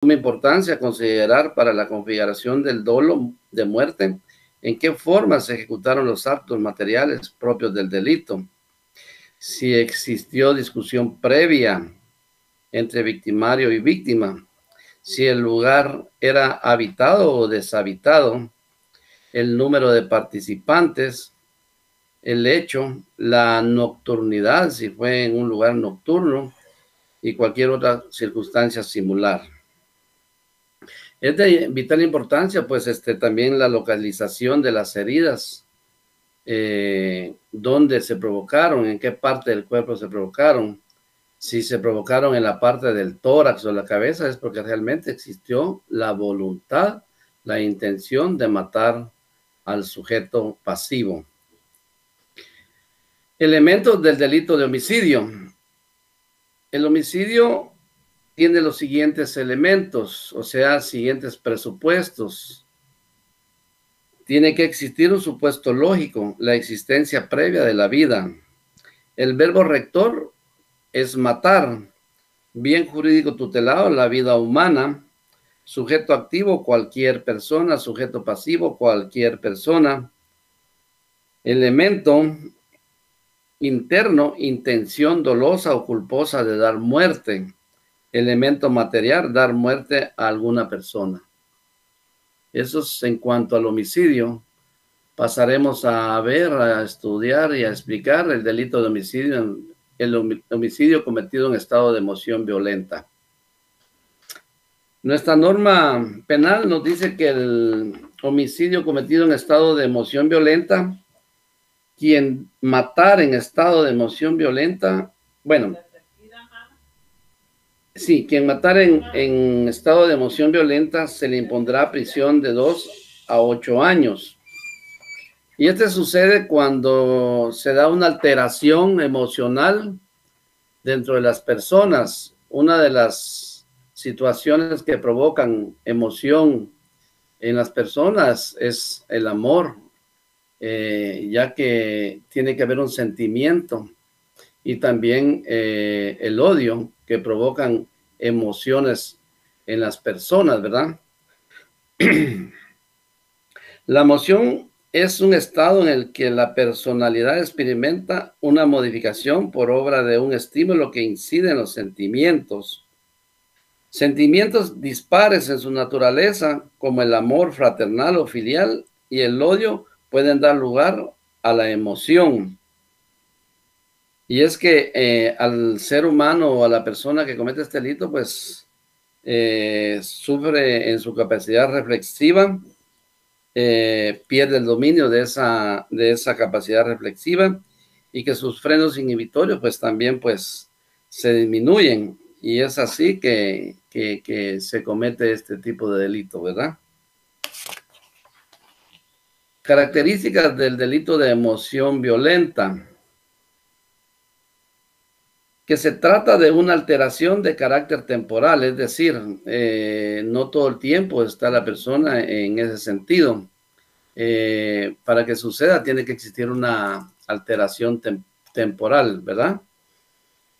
suma importancia considerar para la configuración del dolo de muerte en qué forma se ejecutaron los actos materiales propios del delito, si existió discusión previa entre victimario y víctima, si el lugar era habitado o deshabitado, el número de participantes, el hecho, la nocturnidad, si fue en un lugar nocturno, y cualquier otra circunstancia similar. Es de vital importancia, pues, también la localización de las heridas, dónde se provocaron, en qué parte del cuerpo se provocaron. Si se provocaron en la parte del tórax o la cabeza, es porque realmente existió la voluntad, la intención de matar al sujeto pasivo. Elementos del delito de homicidio. El homicidio tiene los siguientes elementos, o sea, siguientes presupuestos. Tiene que existir un supuesto lógico, la existencia previa de la vida. El verbo rector es matar. Bien jurídico tutelado, la vida humana. Sujeto activo, cualquier persona. Sujeto pasivo, cualquier persona. Elemento interno, intención dolosa o culposa de dar muerte. Elemento material, dar muerte a alguna persona. Eso es en cuanto al homicidio. Pasaremos a ver, a estudiar y a explicar el delito de homicidio, el homicidio cometido en estado de emoción violenta. Nuestra norma penal nos dice que el homicidio cometido en estado de emoción violenta, quien matar en estado de emoción violenta, bueno, sí, quien matar en estado de emoción violenta se le impondrá prisión de 2 a 8 años. Y sucede cuando se da una alteración emocional dentro de las personas. Una de las situaciones que provocan emoción en las personas es el amor, ya que tiene que haber un sentimiento, y también el odio, que provocan emociones en las personas, ¿verdad? La emoción es un estado en el que la personalidad experimenta una modificación por obra de un estímulo que incide en los sentimientos. Sentimientos dispares en su naturaleza, como el amor fraternal o filial y el odio, pueden dar lugar a la emoción. Y es que al ser humano o a la persona que comete este delito, pues sufre en su capacidad reflexiva, pierde el dominio de esa capacidad reflexiva, y que sus frenos inhibitorios pues también pues se disminuyen, y es así que se comete este tipo de delito, ¿verdad? Características del delito de emoción violenta. Que se trata de una alteración de carácter temporal, es decir, no todo el tiempo está la persona en ese sentido. Para que suceda tiene que existir una alteración temporal, ¿verdad?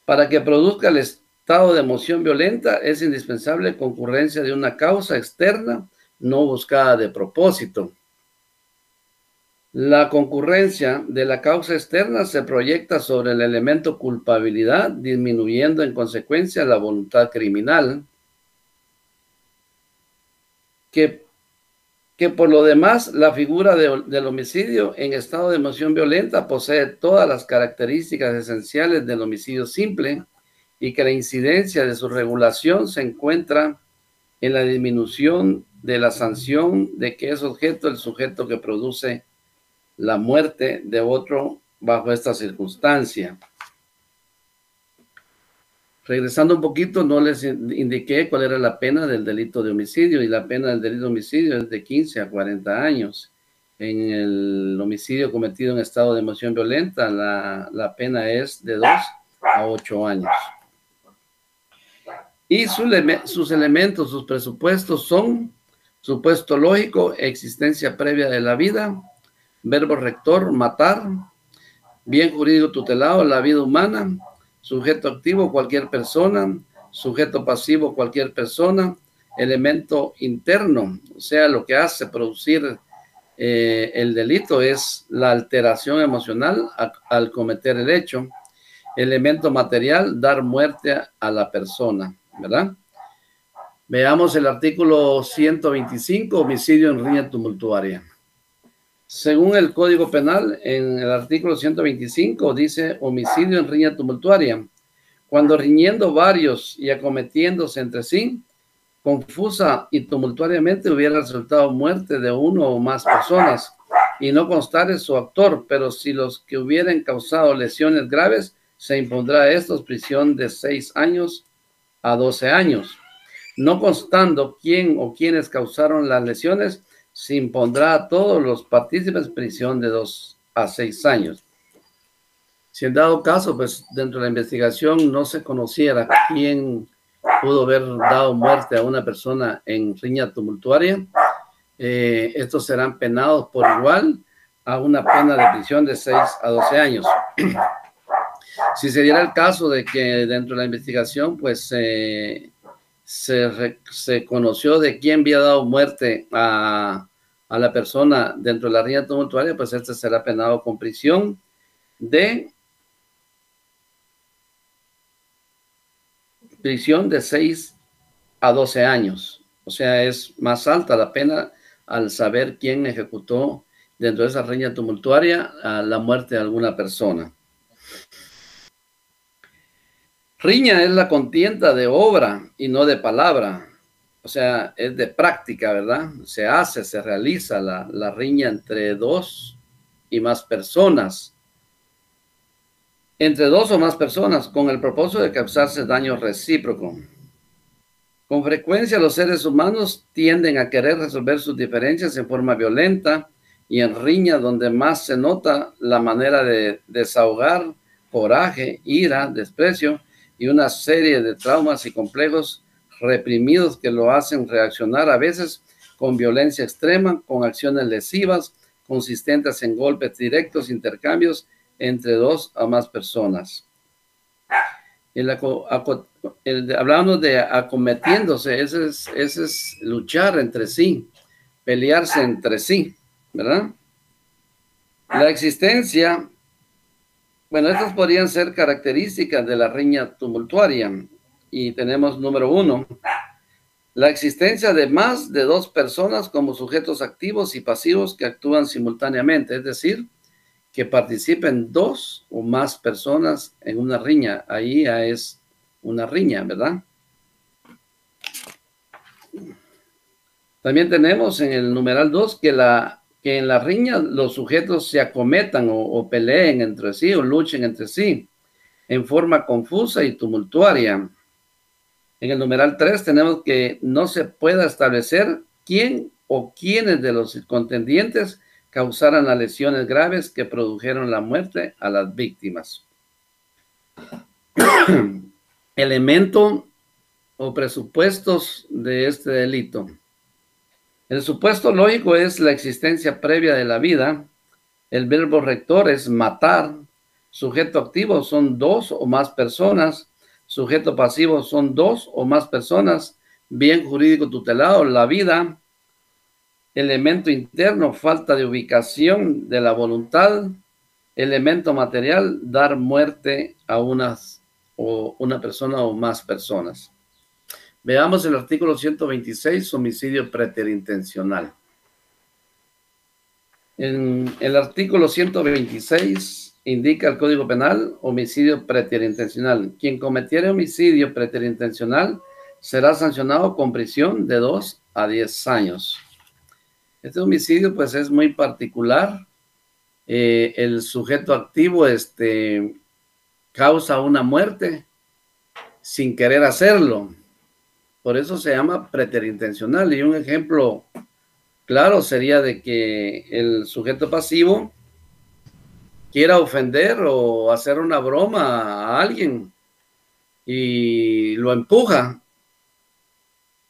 Para que produzca el estado de emoción violenta es indispensable concurrencia de una causa externa no buscada de propósito. La concurrencia de la causa externa se proyecta sobre el elemento culpabilidad, disminuyendo en consecuencia la voluntad criminal, que por lo demás la figura del homicidio en estado de emoción violenta posee todas las características esenciales del homicidio simple, y que la incidencia de su regulación se encuentra en la disminución de la sanción de que es objeto el sujeto que produce la muerte de otro bajo esta circunstancia. Regresando un poquito, no les indiqué cuál era la pena del delito de homicidio, y la pena del delito de homicidio es de 15 a 40 años. En el homicidio cometido en estado de emoción violenta, la pena es de 2 a 8 años. Y sus elementos, sus presupuestos son: supuesto lógico, existencia previa de la vida; verbo rector, matar; bien jurídico tutelado, la vida humana; sujeto activo, cualquier persona; sujeto pasivo, cualquier persona; elemento interno, o sea, lo que hace producir el delito es la alteración emocional al cometer el hecho. Elemento material, dar muerte a la persona, ¿verdad? Veamos el artículo 125, homicidio en riña tumultuaria. Según el Código Penal, en el artículo 125 dice homicidio en riña tumultuaria. Cuando riñendo varios y acometiéndose entre sí, confusa y tumultuariamente hubiera resultado muerte de uno o más personas y no constare su autor, pero si los que hubieran causado lesiones graves, se impondrá a estos prisión de 6 años a 12 años. No constando quién o quiénes causaron las lesiones, se impondrá a todos los partícipes prisión de 2 a 6 años. Si en dado caso, pues dentro de la investigación no se conociera quién pudo haber dado muerte a una persona en riña tumultuaria, estos serán penados por igual a una pena de prisión de 6 a 12 años. Si se diera el caso de que dentro de la investigación, pues se conoció de quién había dado muerte a la persona dentro de la riña tumultuaria, pues este será penado con prisión de 6 a 12 años. O sea, es más alta la pena al saber quién ejecutó dentro de esa riña tumultuaria a la muerte de alguna persona. Riña es la contienda de obra y no de palabra. O sea, es de práctica, ¿verdad? Se realiza la riña entre dos y más personas. Entre dos o más personas con el propósito de causarse daño recíproco. Con frecuencia los seres humanos tienden a querer resolver sus diferencias en forma violenta y en riña donde más se nota la manera de desahogar coraje, ira, desprecio y una serie de traumas y complejos reprimidos que lo hacen reaccionar a veces con violencia extrema, con acciones lesivas, consistentes en golpes directos, intercambios entre dos o más personas. Hablando de acometiéndose, ese es luchar entre sí, pelearse entre sí, ¿verdad? La existencia, bueno, estas podrían ser características de la riña tumultuaria. Y tenemos número 1, la existencia de más de 2 personas como sujetos activos y pasivos que actúan simultáneamente, es decir, que participen 2 o más personas en una riña. Ahí ya es una riña, ¿verdad? También tenemos en el numeral 2 que en la riña los sujetos se acometan o peleen entre sí o luchen entre sí en forma confusa y tumultuaria. En el numeral 3 tenemos que no se pueda establecer quién o quiénes de los contendientes causaran las lesiones graves que produjeron la muerte a las víctimas. Elemento o presupuestos de este delito. El supuesto lógico es la existencia previa de la vida. El verbo rector es matar. Sujeto activo son 2 o más personas. Sujeto pasivo son 2 o más personas. Bien jurídico tutelado, la vida. Elemento interno, falta de ubicación de la voluntad. Elemento material, dar muerte a una persona o más personas. Veamos el artículo 126, homicidio preterintencional. En el artículo 126 indica el Código Penal homicidio preterintencional. Quien cometiere homicidio preterintencional será sancionado con prisión de 2 a 10 años. Este homicidio pues es muy particular. El sujeto activo causa una muerte sin querer hacerlo. Por eso se llama preterintencional. Y un ejemplo claro sería de que el sujeto pasivo quiera ofender o hacer una broma a alguien y lo empuja,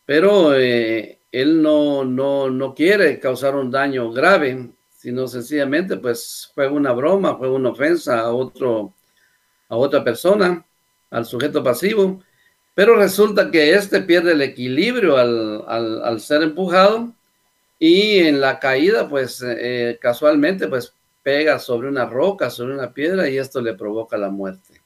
pero él no quiere causar un daño grave, sino sencillamente pues fue una broma, fue una ofensa a otra persona, al sujeto pasivo, Pero resulta que este pierde el equilibrio al ser empujado y en la caída, pues casualmente, pues pega sobre una roca, sobre una piedra y esto le provoca la muerte.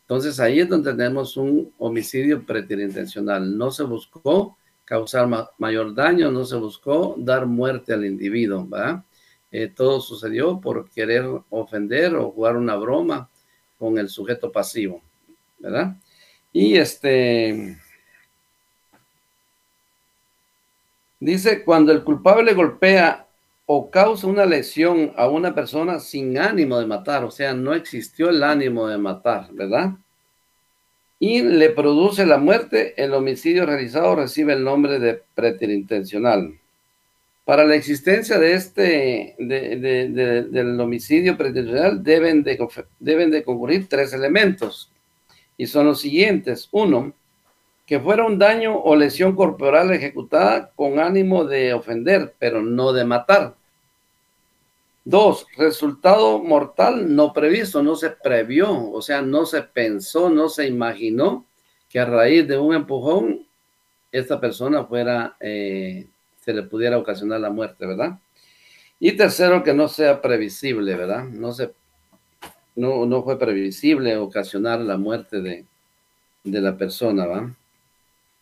Entonces ahí es donde tenemos un homicidio preterintencional. No se buscó causar mayor daño, no se buscó dar muerte al individuo, ¿verdad? Todo sucedió por querer ofender o jugar una broma con el sujeto pasivo, ¿verdad? Y dice, cuando el culpable golpea o causa una lesión a una persona sin ánimo de matar, o sea, no existió el ánimo de matar, ¿verdad? Y le produce la muerte, el homicidio realizado recibe el nombre de preterintencional. Para la existencia de del homicidio preterintencional deben de concurrir tres elementos, y son los siguientes. Uno, que fuera un daño o lesión corporal ejecutada con ánimo de ofender, pero no de matar. Dos, resultado mortal no previsto, no se previó, o sea, no se pensó, no se imaginó que a raíz de un empujón esta persona fuera, se le pudiera ocasionar la muerte, ¿verdad? Y tercero, que no sea previsible, ¿verdad? No fue previsible ocasionar la muerte de la persona, ¿va?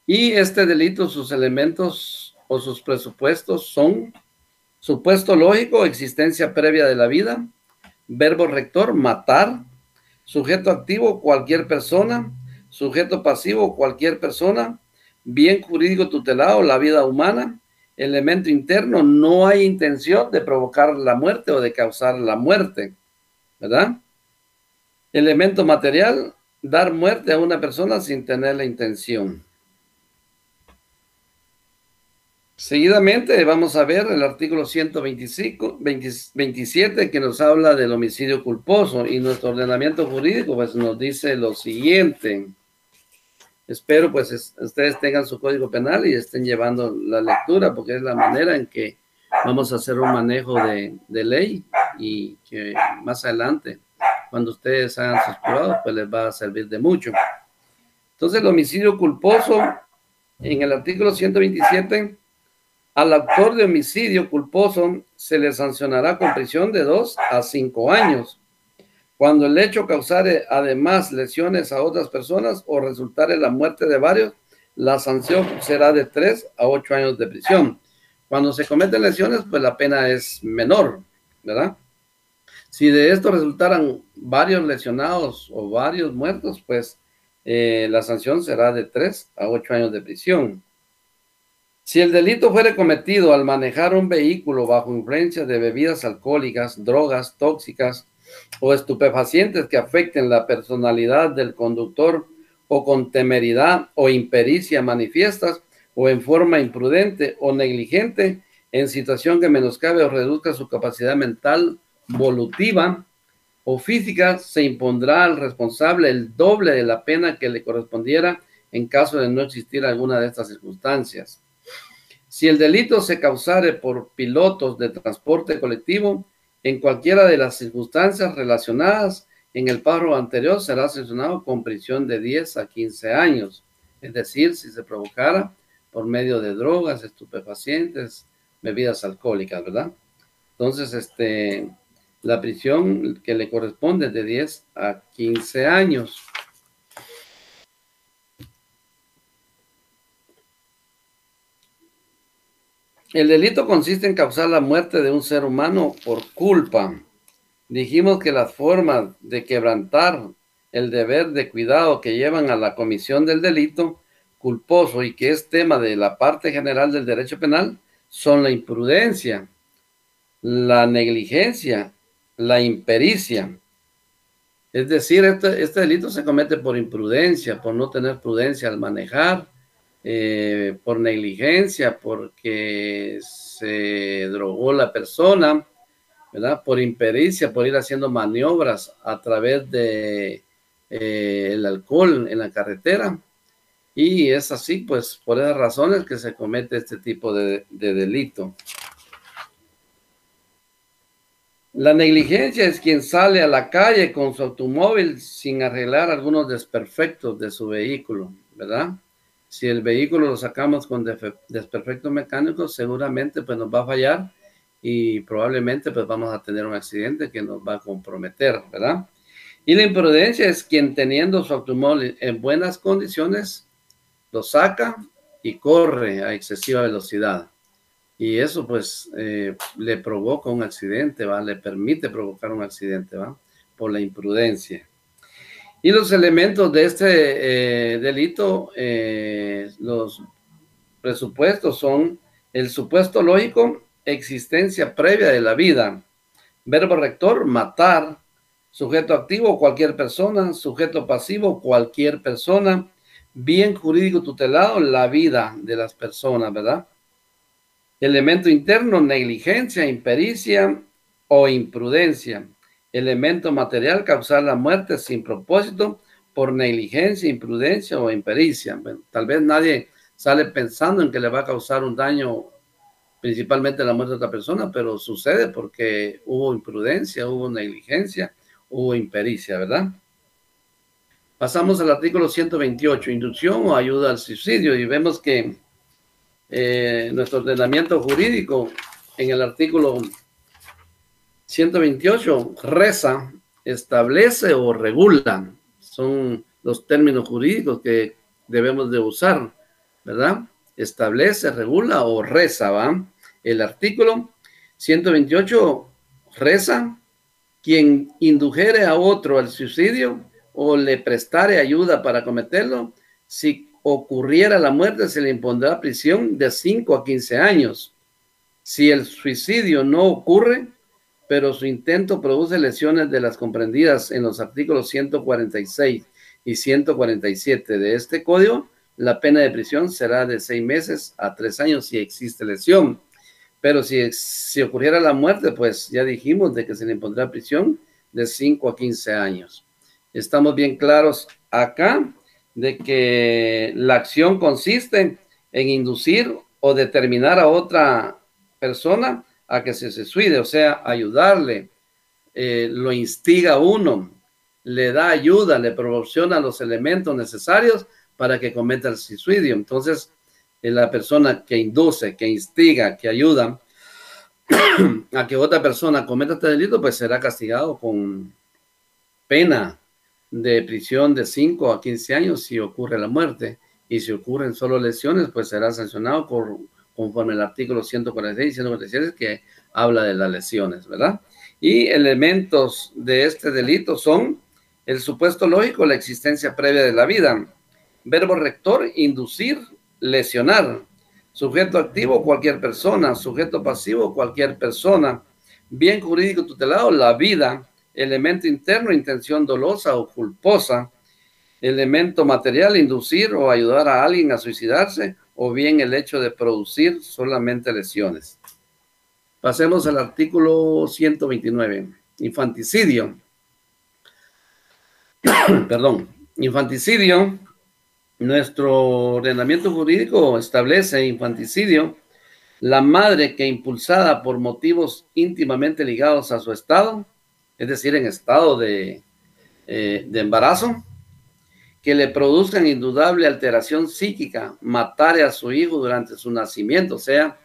Y este delito, sus elementos o sus presupuestos son: supuesto lógico, existencia previa de la vida; verbo rector, matar; sujeto activo, cualquier persona; sujeto pasivo, cualquier persona; bien jurídico tutelado, la vida humana; elemento interno, no hay intención de provocar la muerte o de causar la muerte, ¿verdad? Elemento material, dar muerte a una persona sin tener la intención. Seguidamente vamos a ver el artículo 127 que nos habla del homicidio culposo, y nuestro ordenamiento jurídico pues nos dice lo siguiente. Espero pues ustedes tengan su código penal y estén llevando la lectura, porque es la manera en que vamos a hacer un manejo de ley, y que más adelante, cuando ustedes hagan sus pruebas, pues les va a servir de mucho. Entonces, el homicidio culposo, en el artículo 127, al autor de homicidio culposo se le sancionará con prisión de 2 a 5 años. Cuando el hecho causare además lesiones a otras personas o resultare la muerte de varios, la sanción será de 3 a 8 años de prisión. Cuando se cometen lesiones, pues la pena es menor, ¿verdad? Si de esto resultaran varios lesionados o varios muertos, pues la sanción será de 3 a 8 años de prisión. Si el delito fuere cometido al manejar un vehículo bajo influencia de bebidas alcohólicas, drogas tóxicas o estupefacientes que afecten la personalidad del conductor, o con temeridad o impericia manifiestas, o en forma imprudente o negligente, en situación que menoscabe o reduzca su capacidad mental, volutiva o física, se impondrá al responsable el doble de la pena que le correspondiera en caso de no existir alguna de estas circunstancias. Si el delito se causare por pilotos de transporte colectivo, en cualquiera de las circunstancias relacionadas en el párrafo anterior, será sancionado con prisión de 10 a 15 años. Es decir, si se provocara por medio de drogas, estupefacientes, bebidas alcohólicas, ¿verdad? Entonces, la prisión que le corresponde es de 10 a 15 años. El delito consiste en causar la muerte de un ser humano por culpa. Dijimos que las formas de quebrantar el deber de cuidado que llevan a la comisión del delito culposo, y que es tema de la parte general del derecho penal, son la imprudencia, la negligencia, la impericia. Es decir, este delito se comete por imprudencia, por no tener prudencia al manejar, por negligencia, porque se drogó la persona, ¿verdad? Por impericia, por ir haciendo maniobras a través de el alcohol en la carretera. Y es así, pues, por esas razones que se comete este tipo de delito. La negligencia es quien sale a la calle con su automóvil sin arreglar algunos desperfectos de su vehículo, ¿verdad? Si el vehículo lo sacamos con desperfectos mecánicos, seguramente pues nos va a fallar y probablemente pues vamos a tener un accidente que nos va a comprometer, ¿verdad? Y la imprudencia es quien teniendo su automóvil en buenas condiciones, lo saca y corre a excesiva velocidad. Y eso pues le provoca un accidente, ¿va? Le permite provocar un accidente, ¿va? Por la imprudencia. Y los elementos de este delito, los presupuestos son el supuesto lógico, existencia previa de la vida. Verbo rector, matar. Sujeto activo, cualquier persona. Sujeto pasivo, cualquier persona. Bien jurídico tutelado, la vida de las personas, ¿verdad? Elemento interno, negligencia, impericia o imprudencia. Elemento material, causar la muerte sin propósito por negligencia, imprudencia o impericia. Bueno, tal vez nadie sale pensando en que le va a causar un daño, principalmente la muerte de otra persona, pero sucede porque hubo imprudencia, hubo negligencia, hubo impericia, ¿verdad? Pasamos al artículo 128, inducción o ayuda al suicidio, y vemos que nuestro ordenamiento jurídico en el artículo 128 reza, establece o regula. Son los términos jurídicos que debemos de usar, ¿verdad? Establece, regula o reza, ¿va? El artículo 128 reza, quien indujere a otro al suicidio o le prestare ayuda para cometerlo, si ocurriera la muerte, se le impondrá prisión de 5 a 15 años. Si el suicidio no ocurre, pero su intento produce lesiones de las comprendidas en los artículos 146 y 147 de este código, la pena de prisión será de 6 meses a 3 años si existe lesión. Pero si ocurriera la muerte, pues ya dijimos de que se le impondrá prisión de 5 a 15 años. Estamos bien claros acá de que la acción consiste en inducir o determinar a otra persona a que se suicide, o sea, ayudarle, lo instiga a uno, le da ayuda, le proporciona los elementos necesarios para que cometa el suicidio. Entonces, la persona que induce, que instiga, que ayuda a que otra persona cometa este delito, pues será castigado con pena de prisión de 5 a 15 años si ocurre la muerte, y si ocurren solo lesiones, pues será sancionado conforme al artículo 146 y 147 que habla de las lesiones, ¿verdad? Y elementos de este delito son el supuesto lógico, la existencia previa de la vida. Verbo rector, inducir, lesionar. Sujeto activo, cualquier persona. Sujeto pasivo, cualquier persona. Bien jurídico tutelado, la vida. Elemento interno, intención dolosa o culposa. Elemento material, inducir o ayudar a alguien a suicidarse, o bien el hecho de producir solamente lesiones. Pasemos al artículo 129, infanticidio. Perdón, infanticidio. Nuestro ordenamiento jurídico establece infanticidio, la madre que impulsada por motivos íntimamente ligados a su estado, es decir, en estado de embarazo, que le produzcan indudable alteración psíquica, matare a su hijo durante su nacimiento, o sea,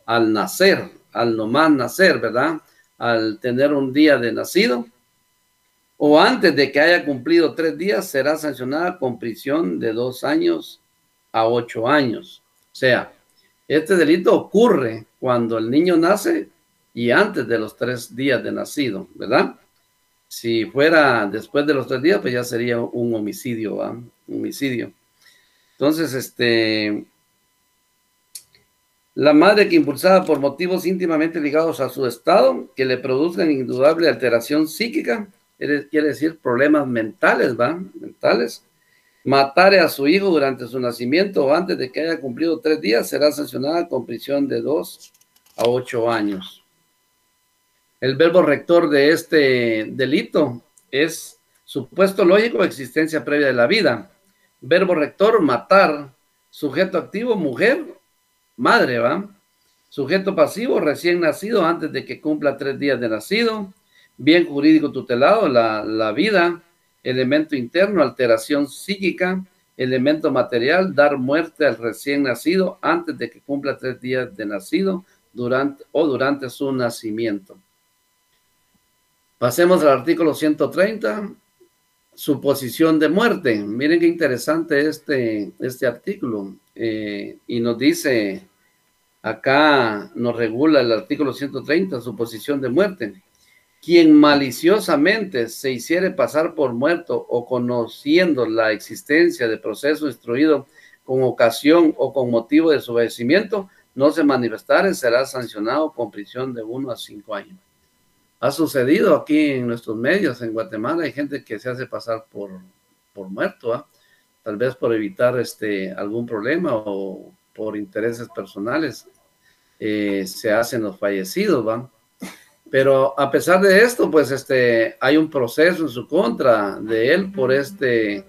al nacer, al nomás nacer, ¿verdad? Al tener un día de nacido, o antes de que haya cumplido 3 días, será sancionada con prisión de 2 años a 8 años. O sea, este delito ocurre cuando el niño nace y antes de los 3 días de nacido, ¿verdad? Si fuera después de los 3 días, pues ya sería un homicidio, ¿verdad? Homicidio. Entonces, la madre que impulsada por motivos íntimamente ligados a su estado, que le produzcan indudable alteración psíquica, quiere decir problemas mentales, ¿va? Mentales. Matare a su hijo durante su nacimiento o antes de que haya cumplido 3 días, será sancionada con prisión de 2 a 8 años. El verbo rector de este delito es supuesto lógico, existencia previa de la vida. Verbo rector, matar. Sujeto activo, mujer, madre, ¿va? Sujeto pasivo, recién nacido, antes de que cumpla 3 días de nacido. Bien jurídico tutelado, la vida. Elemento interno, alteración psíquica. Elemento material, dar muerte al recién nacido antes de que cumpla 3 días de nacido durante su nacimiento. Pasemos al artículo 130, suposición de muerte. Miren qué interesante este artículo. Y nos dice, acá nos regula el artículo 130, suposición de muerte. Quien maliciosamente se hiciere pasar por muerto o conociendo la existencia de proceso instruido con ocasión o con motivo de su fallecimiento, no se manifestare, será sancionado con prisión de 1 a 5 años. Ha sucedido aquí en nuestros medios, en Guatemala, hay gente que se hace pasar por muerto, ¿eh? Tal vez por evitar algún problema o por intereses personales, se hacen los fallecidos, ¿va? Pero a pesar de esto, pues hay un proceso en su contra de él por este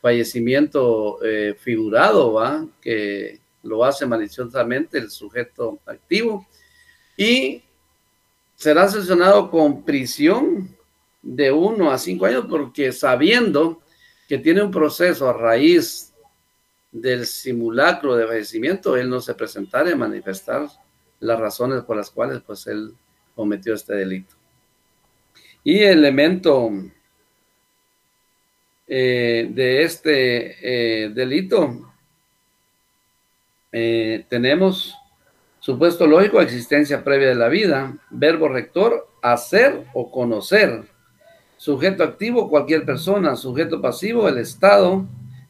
fallecimiento figurado, ¿va? Que lo hace maliciosamente el sujeto activo y será sancionado con prisión de 1 a 5 años porque sabiendo que tiene un proceso a raíz del simulacro de fallecimiento, él no se presentará a manifestar las razones por las cuales pues él cometió este delito. Y el elemento de este delito tenemos supuesto lógico, existencia previa de la vida, verbo rector, hacer o conocer, sujeto activo, cualquier persona, sujeto pasivo, el Estado,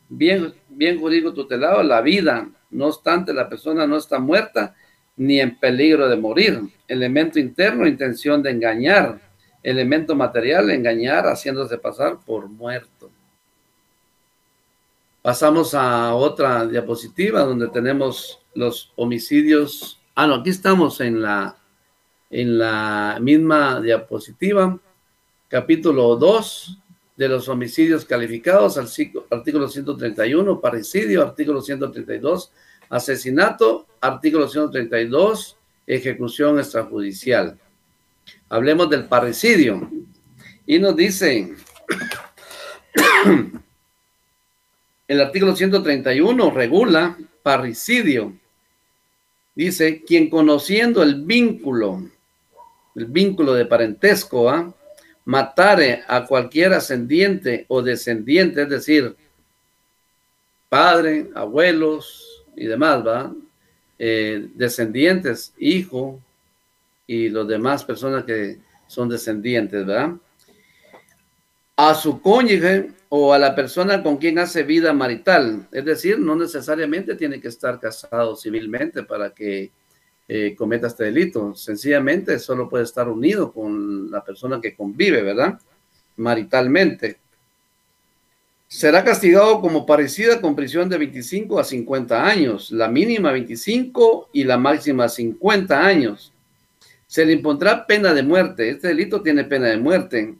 bien jurídico tutelado, la vida, no obstante la persona no está muerta ni en peligro de morir, elemento interno, intención de engañar, elemento material, engañar, haciéndose pasar por muerto. Pasamos a otra diapositiva donde tenemos los homicidios. No, aquí estamos en la misma diapositiva, capítulo 2 de los homicidios calificados, artículo 131, parricidio, artículo 132, asesinato, artículo 132, ejecución extrajudicial. Hablemos del parricidio. Y nos dice, el artículo 131 regula parricidio. Dice, quien conociendo el vínculo de parentesco, matare a cualquier ascendiente o descendiente, es decir, padre, abuelos y demás, descendientes, hijo y los demás personas que son descendientes, ¿verdad? A su cónyuge o a la persona con quien hace vida marital, es decir, no necesariamente tiene que estar casado civilmente para que cometa este delito, sencillamente solo puede estar unido con la persona que convive, ¿verdad? Maritalmente. Será castigado como parricida con prisión de 25 a 50 años, la mínima 25 y la máxima 50 años. Se le impondrá pena de muerte, este delito tiene pena de muerte,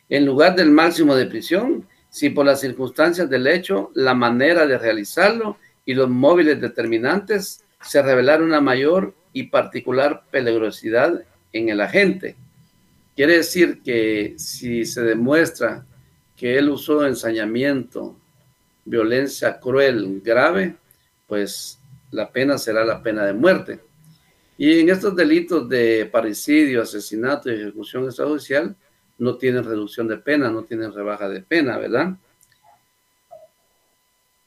en lugar del máximo de prisión, si por las circunstancias del hecho, la manera de realizarlo y los móviles determinantes se revelara una mayor y particular peligrosidad en el agente. Quiere decir que si se demuestra que él usó ensañamiento, violencia cruel, grave, pues la pena será la pena de muerte. Y en estos delitos de parricidio, asesinato y ejecución extrajudicial, no tienen reducción de pena, no tienen rebaja de pena, ¿verdad?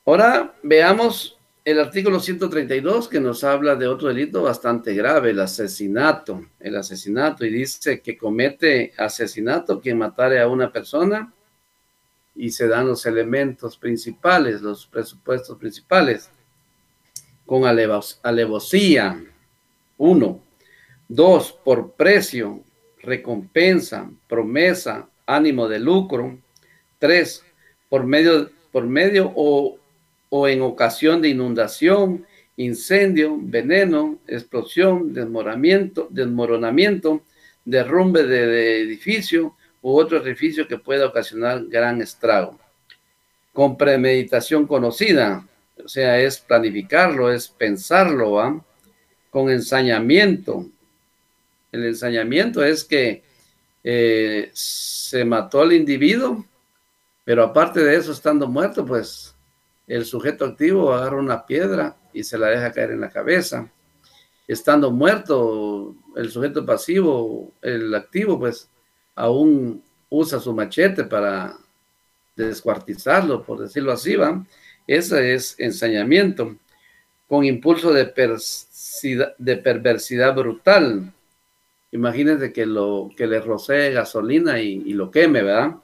Ahora veamos el artículo 132 que nos habla de otro delito bastante grave, el asesinato. El asesinato, y dice que comete asesinato quien matare a una persona y se dan los elementos principales, los presupuestos principales, con alevosía, 1. 2, por precio, recompensa, promesa, ánimo de lucro. 3, por medio o en ocasión de inundación, incendio, veneno, explosión, desmoronamiento, derrumbe de edificio u otro edificio que pueda ocasionar gran estrago. Con premeditación conocida, o sea, es planificarlo, es pensarlo, ¿va? Con ensañamiento. El ensañamiento es que se mató al individuo, pero aparte de eso, estando muerto, pues El sujeto activo agarra una piedra y se la deja caer en la cabeza. Estando muerto, el sujeto pasivo, el activo, pues aún usa su machete para descuartizarlo, por decirlo así, ¿va? Ese es ensañamiento, con impulso de perversidad brutal. Imagínense que le rocee gasolina y lo queme, ¿verdad?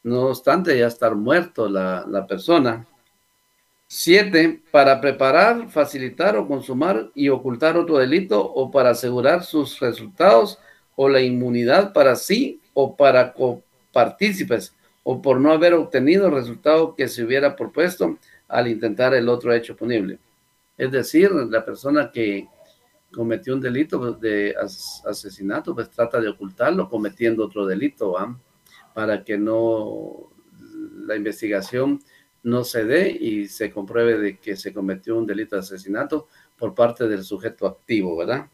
No obstante, ya estar muerto la persona. 7. Para preparar, facilitar o consumar y ocultar otro delito o para asegurar sus resultados o la inmunidad para sí o para copartícipes o por no haber obtenido el resultado que se hubiera propuesto al intentar el otro hecho punible. Es decir, la persona que cometió un delito de asesinato, pues trata de ocultarlo cometiendo otro delito, ¿va? Para que no la investigación no se dé y se compruebe de que se cometió un delito de asesinato por parte del sujeto activo, ¿verdad?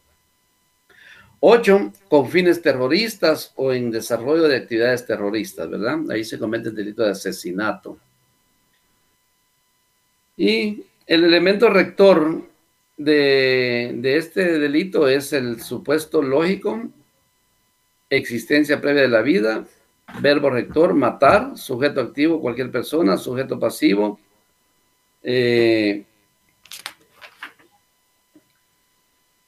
8. Con fines terroristas o en desarrollo de actividades terroristas, ¿verdad? Ahí se comete el delito de asesinato. Y el elemento rector de este delito es el supuesto lógico, existencia previa de la vida, verbo rector, matar, sujeto activo, cualquier persona, sujeto pasivo,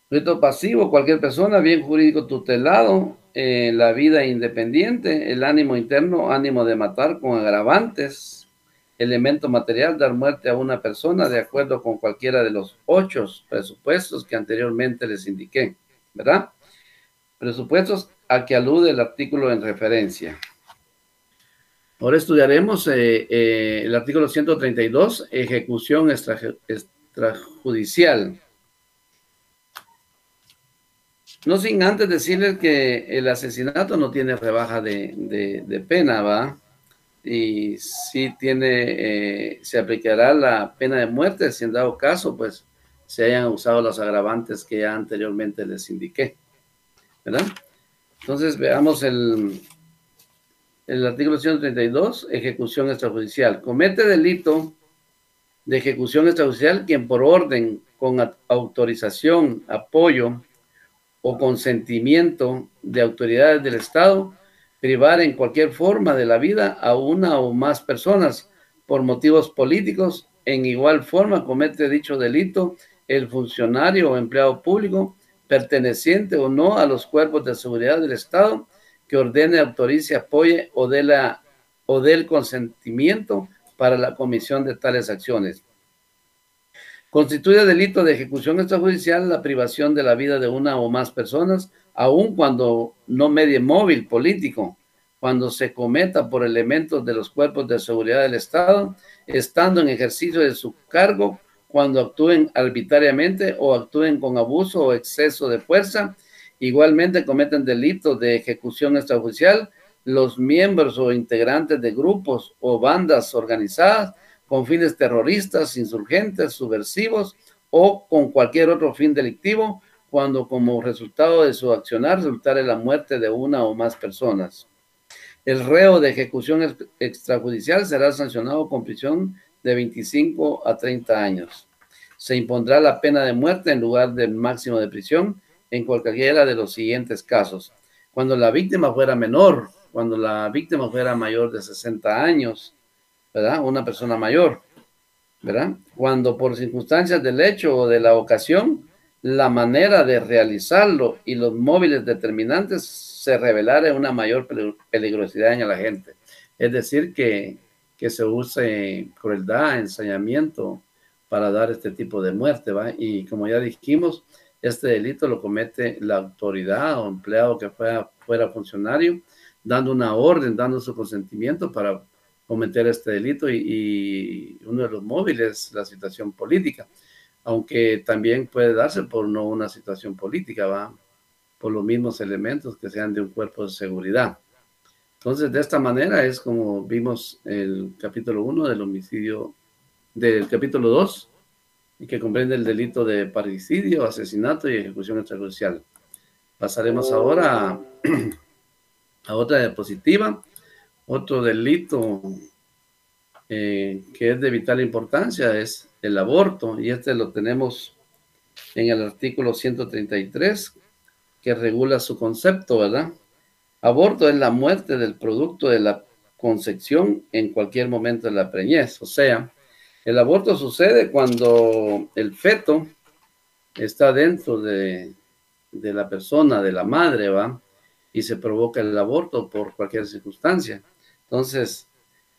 sujeto pasivo, cualquier persona, bien jurídico tutelado, la vida independiente, el ánimo interno, ánimo de matar con agravantes, elemento material, dar muerte a una persona de acuerdo con cualquiera de los 8 presupuestos que anteriormente les indiqué, ¿verdad? Presupuestos a que alude el artículo en referencia. Ahora estudiaremos el artículo 132, ejecución extrajudicial. No sin antes decirles que el asesinato no tiene rebaja de pena, ¿va? Y sí tiene, se aplicará la pena de muerte si en dado caso, pues, se hayan usado los agravantes que ya anteriormente les indiqué, ¿verdad? Entonces veamos el artículo 132, ejecución extrajudicial. Comete delito de ejecución extrajudicial quien por orden, con autorización, apoyo o consentimiento de autoridades del Estado, privar en cualquier forma de la vida a una o más personas por motivos políticos. En igual forma comete dicho delito el funcionario o empleado público perteneciente o no a los cuerpos de seguridad del Estado que ordene, autorice, apoye o dé el consentimiento para la comisión de tales acciones. Constituye delito de ejecución extrajudicial la privación de la vida de una o más personas, aun cuando no medie móvil político, cuando se cometa por elementos de los cuerpos de seguridad del Estado, estando en ejercicio de su cargo, cuando actúen arbitrariamente o actúen con abuso o exceso de fuerza. Igualmente cometen delitos de ejecución extrajudicial los miembros o integrantes de grupos o bandas organizadas con fines terroristas, insurgentes, subversivos o con cualquier otro fin delictivo, cuando como resultado de su accionar resultare la muerte de una o más personas. El reo de ejecución extrajudicial será sancionado con prisión de 25 a 30 años. Se impondrá la pena de muerte en lugar del máximo de prisión en cualquiera de los siguientes casos. Cuando la víctima fuera menor, cuando la víctima fuera mayor de 60 años, ¿verdad? Una persona mayor, ¿verdad? Cuando por circunstancias del hecho o de la ocasión, la manera de realizarlo y los móviles determinantes se revelara una mayor peligrosidad en la gente. Es decir, que se use crueldad, ensañamiento para dar este tipo de muerte, ¿va? Y como ya dijimos, este delito lo comete la autoridad o empleado que fuera funcionario, dando una orden, dando su consentimiento para cometer este delito y uno de los móviles, la situación política, aunque también puede darse por no una situación política, ¿va? Por los mismos elementos que sean de un cuerpo de seguridad. Entonces, de esta manera es como vimos el capítulo 1 del homicidio, del capítulo 2, y que comprende el delito de parricidio, asesinato y ejecución extrajudicial. Pasaremos ahora a otra diapositiva, otro delito que es de vital importancia, es el aborto, y este lo tenemos en el artículo 133, que regula su concepto, ¿verdad? Aborto es la muerte del producto de la concepción en cualquier momento de la preñez. O sea, el aborto sucede cuando el feto está dentro de la persona, de la madre, ¿va? Y se provoca el aborto por cualquier circunstancia. Entonces,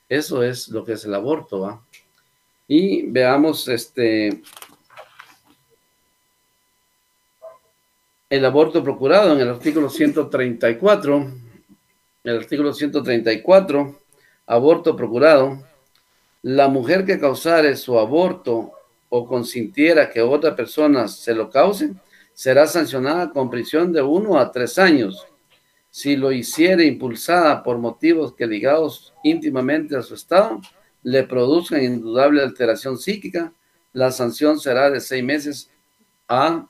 eso es lo que es el aborto, ¿va? Y veamos el aborto procurado en el artículo 134. El artículo 134, aborto procurado. La mujer que causare su aborto o consintiera que otra persona se lo cause, será sancionada con prisión de 1 a 3 años. Si lo hiciere impulsada por motivos que ligados íntimamente a su estado, le produzcan indudable alteración psíquica, la sanción será de 6 meses a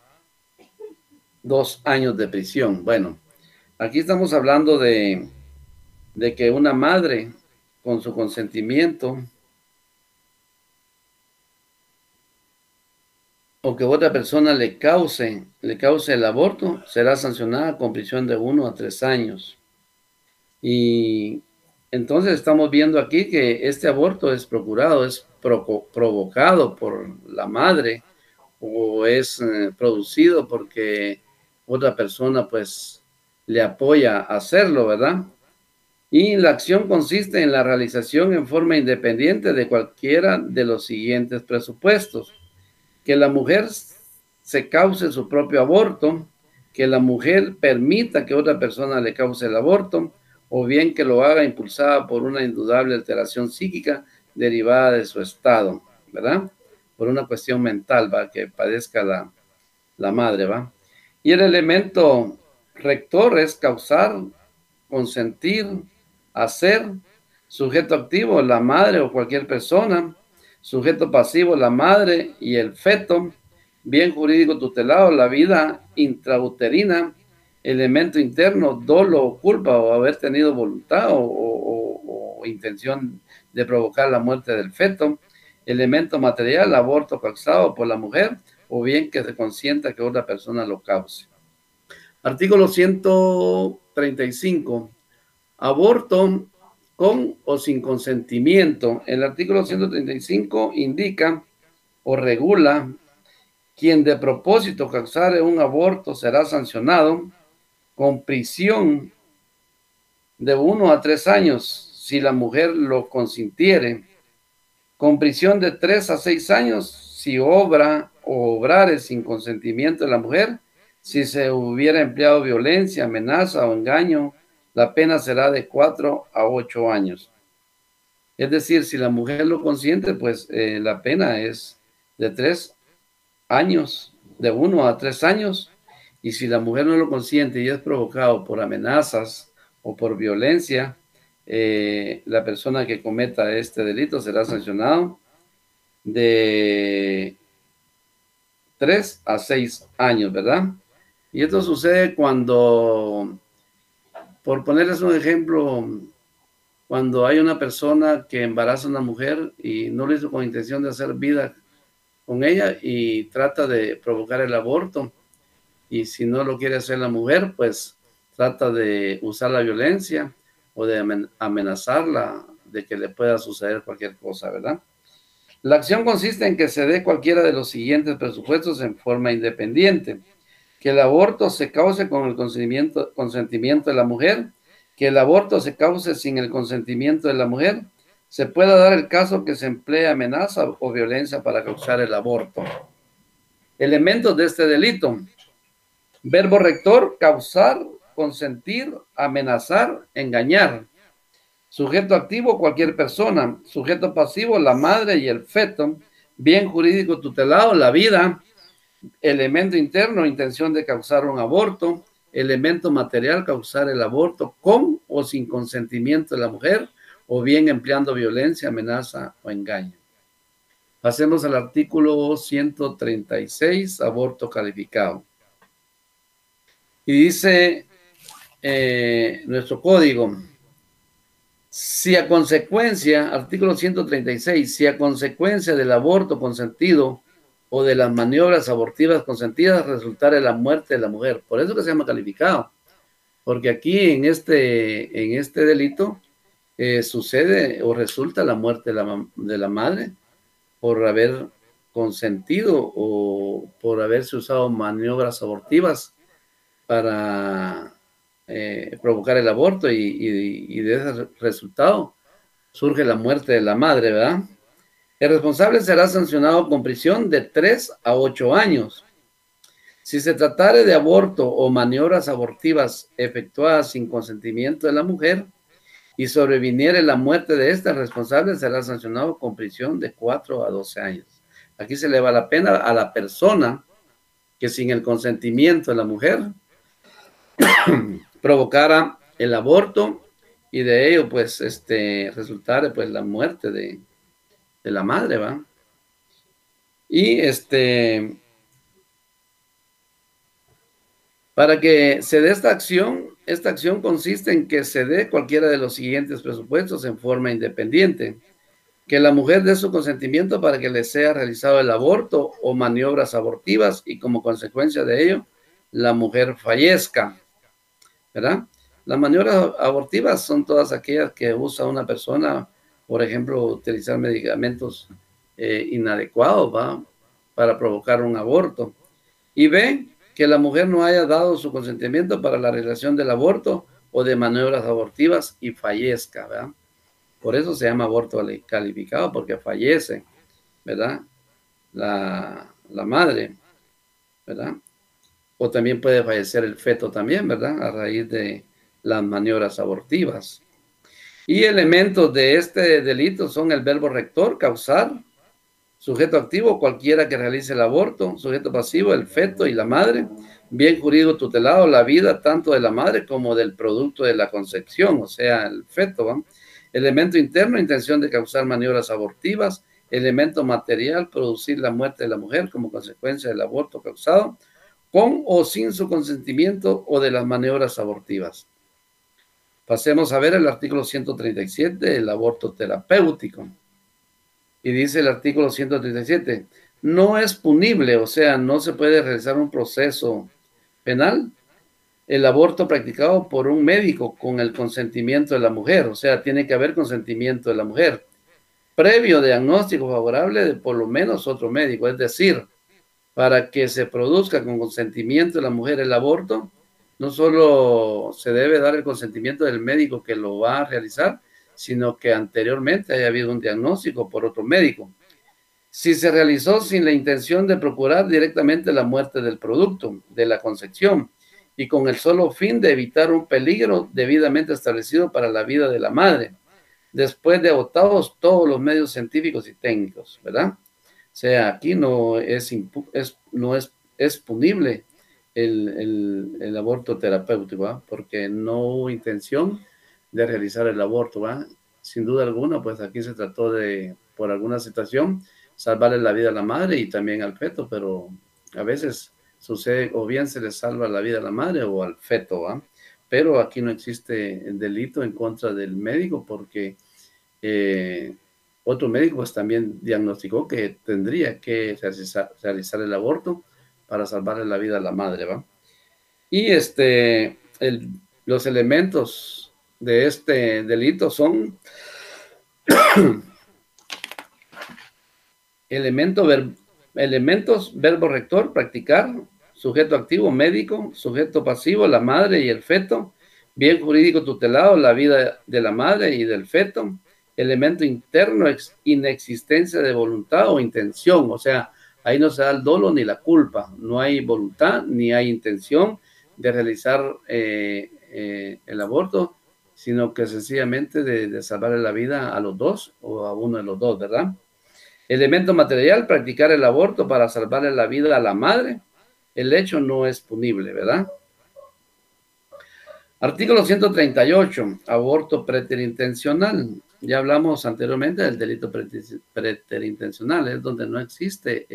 2 años de prisión. Bueno, aquí estamos hablando de que una madre, con su consentimiento, o que otra persona le cause el aborto, será sancionada con prisión de 1 a 3 años. Y entonces estamos viendo aquí que este aborto es procurado, es provocado por la madre, o es producido porque otra persona pues le apoya a hacerlo, ¿verdad? Y la acción consiste en la realización en forma independiente de cualquiera de los siguientes presupuestos: que la mujer se cause su propio aborto, que la mujer permita que otra persona le cause el aborto, o bien que lo haga impulsada por una indudable alteración psíquica derivada de su estado, ¿verdad? Por una cuestión mental, ¿va? Que padezca la madre, ¿va? Y el elemento rector es causar, consentir, hacer. Sujeto activo, la madre o cualquier persona. Sujeto pasivo, la madre y el feto. Bien jurídico tutelado, la vida intrauterina. Elemento interno, dolo o culpa, o haber tenido voluntad o intención de provocar la muerte del feto. Elemento material, aborto causado por la mujer, o bien que se consienta que otra persona lo cause. Artículo 135. Aborto con o sin consentimiento. El artículo 135 indica o regula: quien de propósito causare un aborto será sancionado con prisión de 1 a 3 años si la mujer lo consintiere, con prisión de 3 a 6 años si obra o obrare sin consentimiento de la mujer. Si se hubiera empleado violencia, amenaza o engaño, la pena será de 4 a 8 años. Es decir, si la mujer lo consiente, pues la pena es de 3 años, de 1 a 3 años. Y si la mujer no lo consiente y es provocado por amenazas o por violencia, la persona que cometa este delito será sancionado de 3 a 6 años, ¿verdad? Y esto sucede cuando, por ponerles un ejemplo, cuando hay una persona que embaraza a una mujer y no lo hizo con intención de hacer vida con ella y trata de provocar el aborto, y si no lo quiere hacer la mujer, pues trata de usar la violencia o de amenazarla de que le pueda suceder cualquier cosa, ¿verdad? La acción consiste en que se dé cualquiera de los siguientes presupuestos en forma independiente: que el aborto se cause con el consentimiento de la mujer, que el aborto se cause sin el consentimiento de la mujer. Se pueda dar el caso que se emplee amenaza o violencia para causar el aborto. Elementos de este delito: verbo rector, causar, consentir, amenazar, engañar. Sujeto activo, cualquier persona. Sujeto pasivo, la madre y el feto. Bien jurídico tutelado, la vida. Elemento interno, intención de causar un aborto. Elemento material, causar el aborto con o sin consentimiento de la mujer, o bien empleando violencia, amenaza o engaño. Pasemos al artículo 136, aborto calificado. Y dice nuestro código: Si a consecuencia, artículo 136, si a consecuencia del aborto consentido o de las maniobras abortivas consentidas resultara la muerte de la mujer, por eso que se llama calificado, porque aquí en este delito sucede o resulta la muerte de la madre por haber consentido o por haberse usado maniobras abortivas para provocar el aborto y de ese resultado surge la muerte de la madre, ¿verdad? El responsable será sancionado con prisión de 3 a 8 años. Si se tratare de aborto o maniobras abortivas efectuadas sin consentimiento de la mujer y sobreviniere la muerte de esta, el responsable será sancionado con prisión de 4 a 12 años. Aquí se le va la pena a la persona que sin el consentimiento de la mujer provocara el aborto y de ello pues resultara pues la muerte de la madre, ¿va? Y para que se dé esta acción consiste en que se dé cualquiera de los siguientes presupuestos en forma independiente. Que la mujer dé su consentimiento para que le sea realizado el aborto o maniobras abortivas y como consecuencia de ello, la mujer fallezca, ¿verdad? Las maniobras abortivas son todas aquellas que usa una persona, por ejemplo, utilizar medicamentos inadecuados, ¿va? Para provocar un aborto. Y B, que la mujer no haya dado su consentimiento para la realización del aborto o de maniobras abortivas y fallezca, ¿verdad? Por eso se llama aborto calificado, porque fallece, ¿verdad? La madre, ¿verdad? O también puede fallecer el feto también, ¿verdad? A raíz de las maniobras abortivas. Y elementos de este delito son el verbo rector, causar, sujeto activo, cualquiera que realice el aborto, sujeto pasivo, el feto y la madre, bien jurídico tutelado, la vida tanto de la madre como del producto de la concepción, o sea, el feto, ¿va? Elemento interno, intención de causar maniobras abortivas, elemento material, producir la muerte de la mujer como consecuencia del aborto causado, con o sin su consentimiento o de las maniobras abortivas. Pasemos a ver el artículo 137, el aborto terapéutico. Y dice el artículo 137, no es punible, o sea, no se puede realizar un proceso penal el aborto practicado por un médico con el consentimiento de la mujer, o sea, tiene que haber consentimiento de la mujer, previo diagnóstico favorable de por lo menos otro médico, es decir, para que se produzca con consentimiento de la mujer el aborto, no solo se debe dar el consentimiento del médico que lo va a realizar, sino que anteriormente haya habido un diagnóstico por otro médico. Si se realizó sin la intención de procurar directamente la muerte del producto, de la concepción, y con el solo fin de evitar un peligro debidamente establecido para la vida de la madre, después de agotados todos los medios científicos y técnicos, ¿verdad? O sea, aquí no es punible el aborto terapéutico, ¿va? Porque no hubo intención de realizar el aborto, ¿va? Sin duda alguna, pues aquí se trató de, por alguna situación, salvarle la vida a la madre y también al feto, pero a veces sucede, o bien se le salva la vida a la madre o al feto, ¿va? Pero aquí no existe el delito en contra del médico porque otro médico pues también diagnosticó que tendría que realizar el aborto para salvarle la vida a la madre, ¿va? Y los elementos de este delito son elementos, verbo rector, practicar, sujeto activo, médico, sujeto pasivo, la madre y el feto, bien jurídico tutelado, la vida de la madre y del feto, elemento interno, inexistencia de voluntad o intención, o sea, ahí no se da el dolo ni la culpa, no hay voluntad ni hay intención de realizar el aborto, sino que sencillamente de salvarle la vida a los dos o a uno de los dos, ¿verdad? Elemento material, practicar el aborto para salvarle la vida a la madre. El hecho no es punible, ¿verdad? Artículo 138, aborto preterintencional. Ya hablamos anteriormente del delito preterintencional, es donde no existe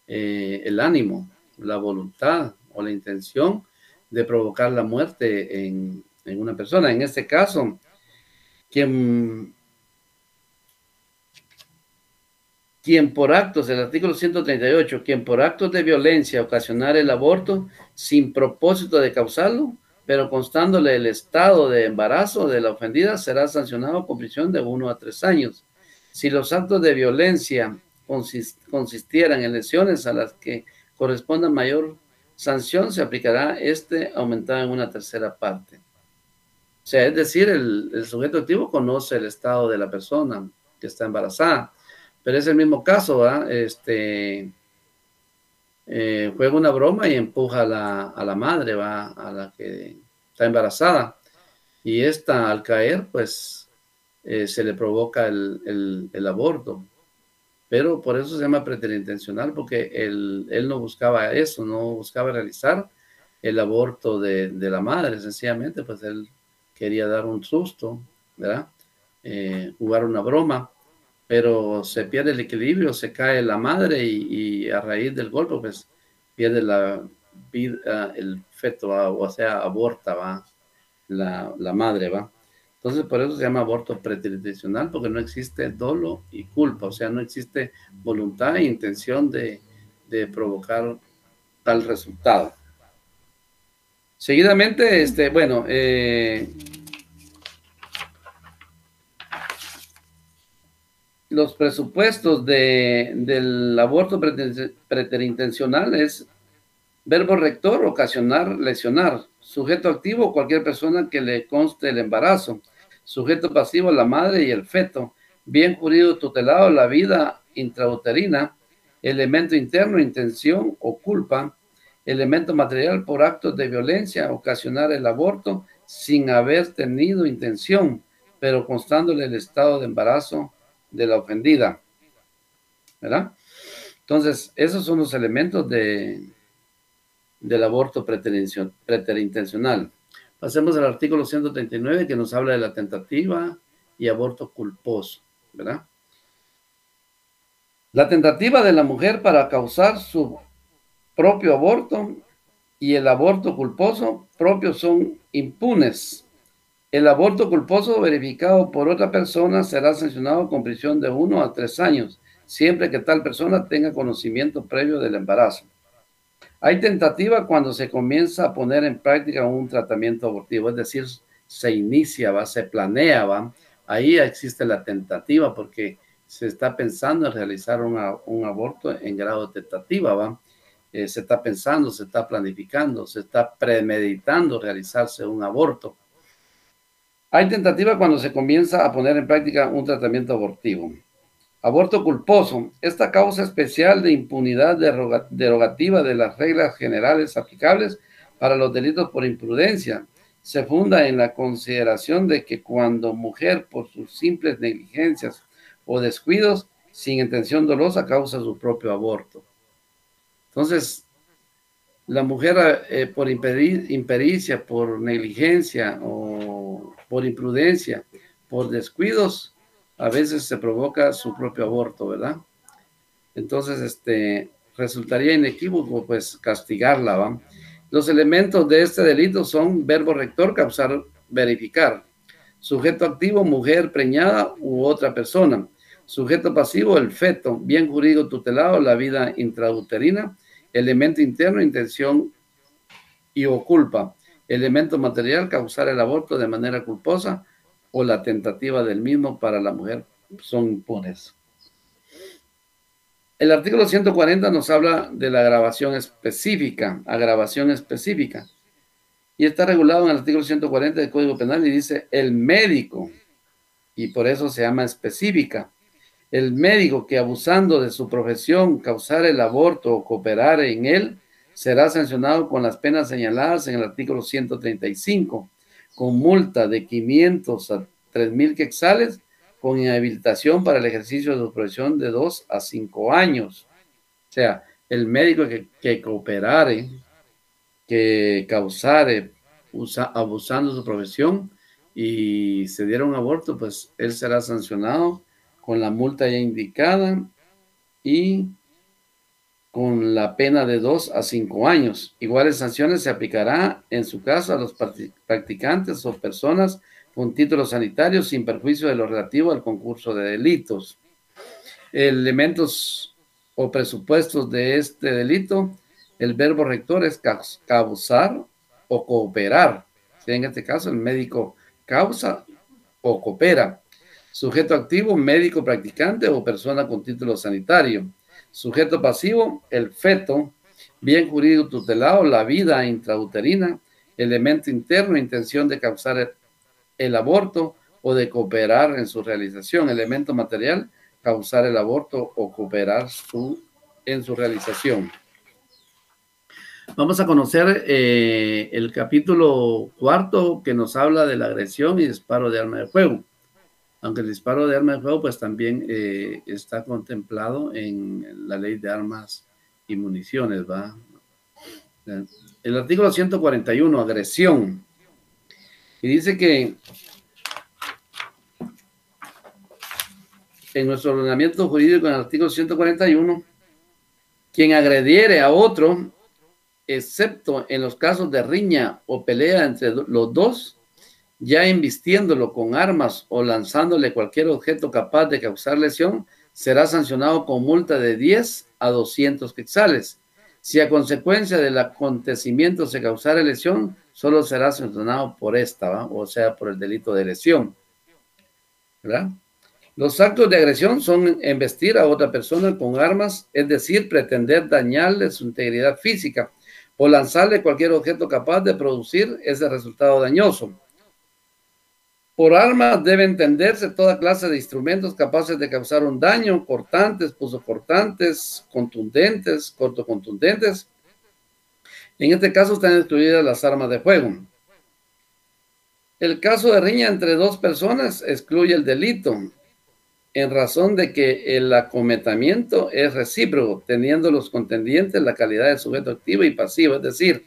el ánimo, la voluntad o la intención de provocar la muerte en una persona. En este caso, Quien quien por actos, el artículo 138, quien por actos de violencia ocasionar el aborto sin propósito de causarlo, pero constándole el estado de embarazo de la ofendida, será sancionado con prisión de 1 a 3 años. Si los actos de violencia consistieran en lesiones a las que corresponda mayor sanción, se aplicará aumentado en una tercera parte. O sea, es decir, el sujeto activo conoce el estado de la persona que está embarazada, pero es el mismo caso, ¿verdad? Juega una broma y empuja a la madre, ¿va? A la que está embarazada. Y esta, al caer, pues se le provoca el aborto. Pero por eso se llama preterintencional, porque él no buscaba eso, no buscaba realizar el aborto de la madre, sencillamente, pues él quería dar un susto, ¿verdad? Jugar una broma, pero se pierde el equilibrio, se cae la madre y a raíz del golpe, pues pierde la vida, el feto, o sea, aborta, va, la madre, va. Entonces, por eso se llama aborto preterintencional, porque no existe dolo y culpa, o sea, no existe voluntad e intención de provocar tal resultado. Seguidamente, bueno, los presupuestos del aborto preterintencional es verbo rector, ocasionar, lesionar. Sujeto activo, cualquier persona que le conste el embarazo. Sujeto pasivo, la madre y el feto. Bien jurídico tutelado, la vida intrauterina. Elemento interno, intención o culpa. Elemento material por actos de violencia, ocasionar el aborto sin haber tenido intención, pero constándole el estado de embarazo de la ofendida, ¿verdad? Entonces, esos son los elementos del aborto preterintencional. Pasemos al artículo 139, que nos habla de la tentativa y aborto culposo, ¿verdad? La tentativa de la mujer para causar su propio aborto y el aborto culposo propio son impunes. El aborto culposo verificado por otra persona será sancionado con prisión de 1 a 3 años, siempre que tal persona tenga conocimiento previo del embarazo. Hay tentativa cuando se comienza a poner en práctica un tratamiento abortivo, es decir, se inicia, ¿va? Se planea, ¿va? Ahí existe la tentativa porque se está pensando en realizar un aborto en grado de tentativa, ¿va? Se está pensando, se está planificando, se está premeditando realizarse un aborto. Hay tentativa cuando se comienza a poner en práctica un tratamiento abortivo. Aborto culposo. Esta causa especial de impunidad derogativa de las reglas generales aplicables para los delitos por imprudencia se funda en la consideración de que cuando mujer por sus simples negligencias o descuidos sin intención dolosa causa su propio aborto. Entonces, la mujer por impericia, por negligencia o por imprudencia, por descuidos, a veces se provoca su propio aborto, ¿verdad? Entonces, resultaría inequívoco, pues, castigarla, ¿va? Los elementos de este delito son verbo rector, causar, verificar. Sujeto activo, mujer preñada u otra persona. Sujeto pasivo, el feto. Bien jurídico tutelado, la vida intrauterina. Elemento interno, intención y o culpa. Elemento material, causar el aborto de manera culposa o la tentativa del mismo para la mujer son impunes. El artículo 140 nos habla de la agravación específica, y está regulado en el artículo 140 del Código Penal y dice el médico, y por eso se llama específica. El médico que abusando de su profesión causar el aborto o cooperar en él será sancionado con las penas señaladas en el artículo 135, con multa de 500 a 3,000 quetzales, con inhabilitación para el ejercicio de su profesión de 2 a 5 años. O sea, el médico que cooperare, que causare, abusando de su profesión y se diera un aborto, pues él será sancionado con la multa ya indicada y con la pena de 2 a 5 años. Iguales sanciones se aplicará en su caso a los practicantes o personas con títulos sanitarios sin perjuicio de lo relativo al concurso de delitos. Elementos o presupuestos de este delito, el verbo rector es causar o cooperar. En este caso, el médico causa o coopera. Sujeto activo, médico practicante o persona con título sanitario. Sujeto pasivo, el feto. Bien jurídico tutelado, la vida intrauterina. Elemento interno, intención de causar el aborto o de cooperar en su realización. Elemento material, causar el aborto o cooperar en su realización. Vamos a conocer el capítulo 4 que nos habla de la agresión y disparo de arma de fuego. Aunque el disparo de arma de fuego pues también está contemplado en la ley de armas y municiones, ¿va? El artículo 141, agresión. Y dice que en nuestro ordenamiento jurídico, en el artículo 141, quien agrediere a otro, excepto en los casos de riña o pelea entre los dos, ya embistiéndolo con armas o lanzándole cualquier objeto capaz de causar lesión, será sancionado con multa de 10 a 200 quetzales. Si a consecuencia del acontecimiento se causara lesión, solo será sancionado por esta, ¿va? O sea, por el delito de lesión, ¿verdad? Los actos de agresión son embestir a otra persona con armas, es decir, pretender dañarle su integridad física o lanzarle cualquier objeto capaz de producir ese resultado dañoso. Por armas debe entenderse toda clase de instrumentos capaces de causar un daño, cortantes, punzocortantes, contundentes, cortocontundentes. En este caso están excluidas las armas de fuego. El caso de riña entre dos personas excluye el delito, en razón de que el acometamiento es recíproco, teniendo los contendientes la calidad de sujeto activo y pasivo. Es decir,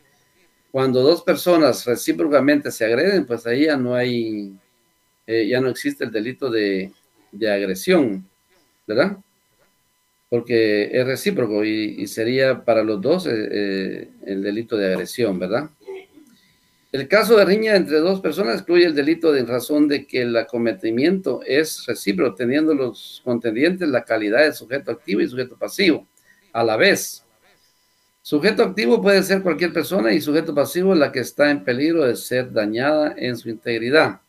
cuando dos personas recíprocamente se agreden, pues ahí ya no hay... ya no existe el delito de agresión, ¿verdad? Porque es recíproco y sería para los dos el delito de agresión, ¿verdad? El caso de riña entre dos personas excluye el delito de razón de que el acometimiento es recíproco, teniendo los contendientes la calidad de sujeto activo y sujeto pasivo a la vez. Sujeto activo puede ser cualquier persona y sujeto pasivo la que está en peligro de ser dañada en su integridad.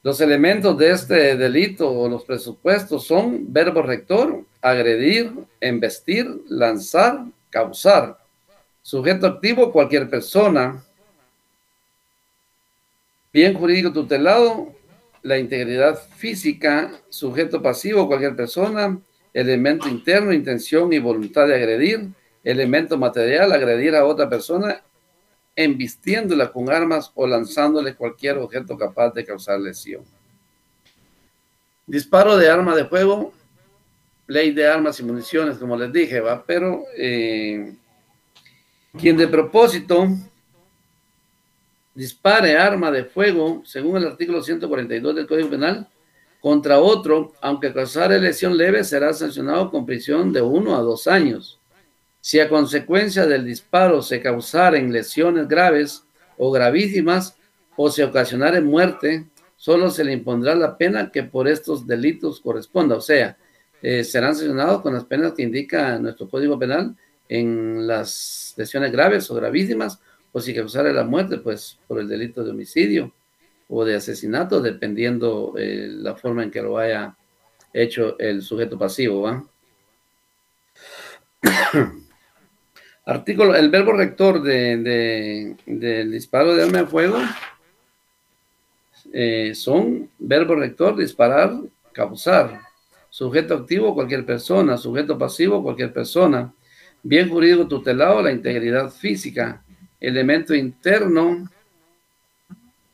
Los elementos de este delito o los presupuestos son verbo rector, agredir, embestir, lanzar, causar. Sujeto activo, cualquier persona. Bien jurídico tutelado, la integridad física. Sujeto pasivo, cualquier persona. Elemento interno, intención y voluntad de agredir. Elemento material, agredir a otra persona, embistiéndola con armas o lanzándole cualquier objeto capaz de causar lesión. Disparo de arma de fuego, ley de armas y municiones, como les dije, ¿va? Pero quien de propósito dispare arma de fuego, según el artículo 142 del Código Penal, contra otro, aunque causare lesión leve, será sancionado con prisión de 1 a 2 años. Si a consecuencia del disparo se causaren lesiones graves o gravísimas o se ocasionare muerte, solo se le impondrá la pena que por estos delitos corresponda. O sea, serán sancionados con las penas que indica nuestro Código Penal en las lesiones graves o gravísimas, o si causara la muerte, pues por el delito de homicidio o de asesinato, dependiendo la forma en que lo haya hecho el sujeto pasivo, ¿va? El verbo rector del disparo de arma de fuego son verbo rector, disparar, causar. Sujeto activo, cualquier persona. Sujeto pasivo, cualquier persona. Bien jurídico tutelado, la integridad física. Elemento interno,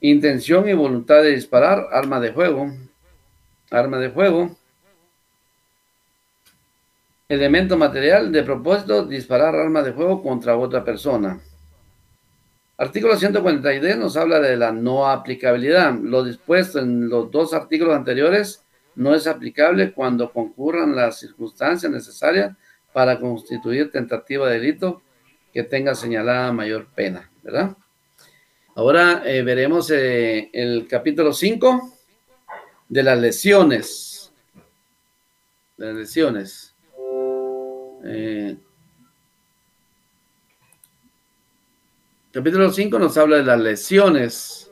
intención y voluntad de disparar, arma de fuego. Arma de fuego. Elemento material, de propósito, disparar arma de fuego contra otra persona. Artículo 142 nos habla de la no aplicabilidad. Lo dispuesto en los dos artículos anteriores no es aplicable cuando concurran las circunstancias necesarias para constituir tentativa de delito que tenga señalada mayor pena, ¿verdad? Ahora veremos el capítulo 5 de las lesiones. Las lesiones. Capítulo 5 nos habla de las lesiones.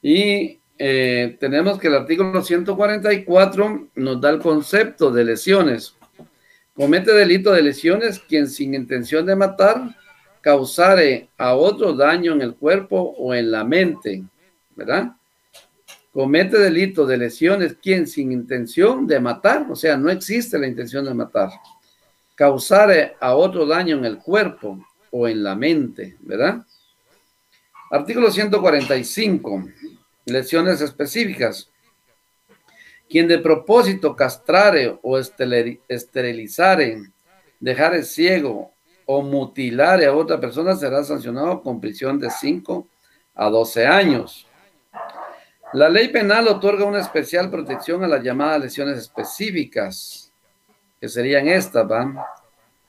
Y tenemos que el artículo 144 nos da el concepto de lesiones. Comete delito de lesiones quien sin intención de matar causare a otro daño en el cuerpo o en la mente, ¿verdad? Comete delito de lesiones quien sin intención de matar, o sea, no existe la intención de matar, causare a otro daño en el cuerpo o en la mente, ¿verdad? Artículo 145, lesiones específicas. Quien de propósito castrare o esterilizare, dejare ciego o mutilare a otra persona será sancionado con prisión de 5 a 12 años. La ley penal otorga una especial protección a las llamadas lesiones específicas, que serían estas, ¿va?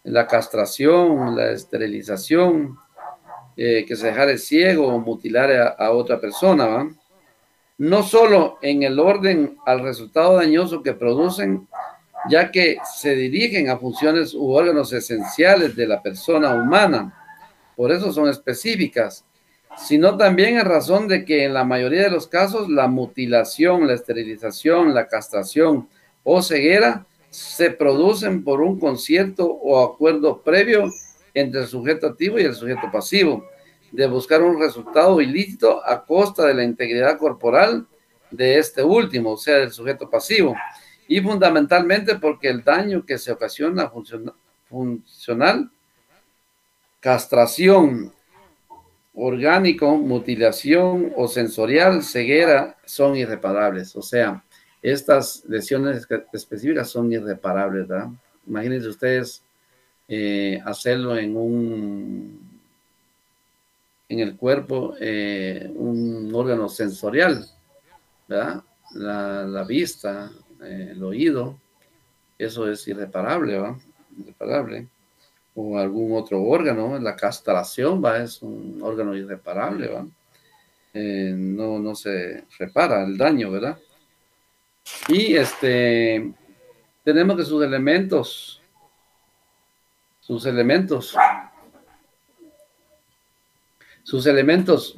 La castración, la esterilización, que se dejare ciego o mutilare a otra persona, ¿va? No solo en el orden al resultado dañoso que producen, ya que se dirigen a funciones u órganos esenciales de la persona humana, por eso son específicas, sino también en razón de que en la mayoría de los casos la mutilación, la esterilización, la castración o ceguera se producen por un concierto o acuerdo previo entre el sujeto activo y el sujeto pasivo, de buscar un resultado ilícito a costa de la integridad corporal de este último, o sea, del sujeto pasivo, y fundamentalmente porque el daño que se ocasiona funcional, castración, orgánico, mutilación o sensorial, ceguera, son irreparables. O sea, estas lesiones específicas son irreparables, ¿verdad? Imagínense ustedes hacerlo en el cuerpo, un órgano sensorial, ¿verdad? La vista, el oído, eso es irreparable, ¿verdad? Irreparable. O algún otro órgano, la castración, ¿va? Es un órgano irreparable, ¿va? No se repara el daño, ¿verdad? Y tenemos que sus elementos,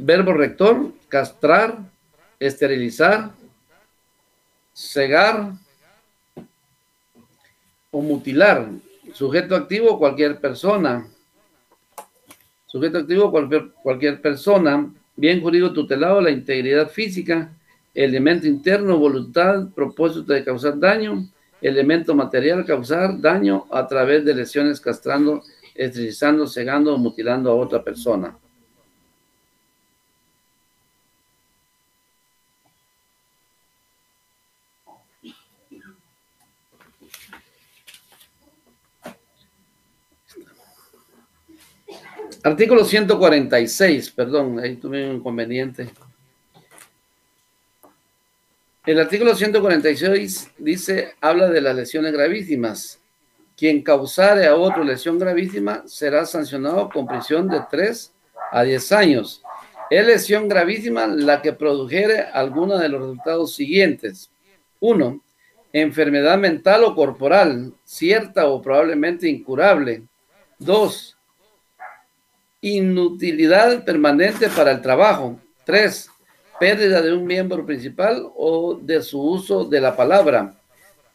verbo rector, castrar, esterilizar, cegar o mutilar. Sujeto activo, cualquier persona. Sujeto activo, cualquier persona. Bien jurídico tutelado, la integridad física. Elemento interno, voluntad, propósito de causar daño. Elemento material, causar daño a través de lesiones castrando, esterilizando, cegando o mutilando a otra persona. Artículo 146, perdón, ahí tuve un inconveniente. El artículo 146 dice, habla de las lesiones gravísimas. Quien causare a otro lesión gravísima será sancionado con prisión de 3 a 10 años. Es lesión gravísima la que produjere alguno de los resultados siguientes. 1. Enfermedad mental o corporal, cierta o probablemente incurable. 2. Inutilidad permanente para el trabajo. 3. Pérdida de un miembro principal o de su uso de la palabra.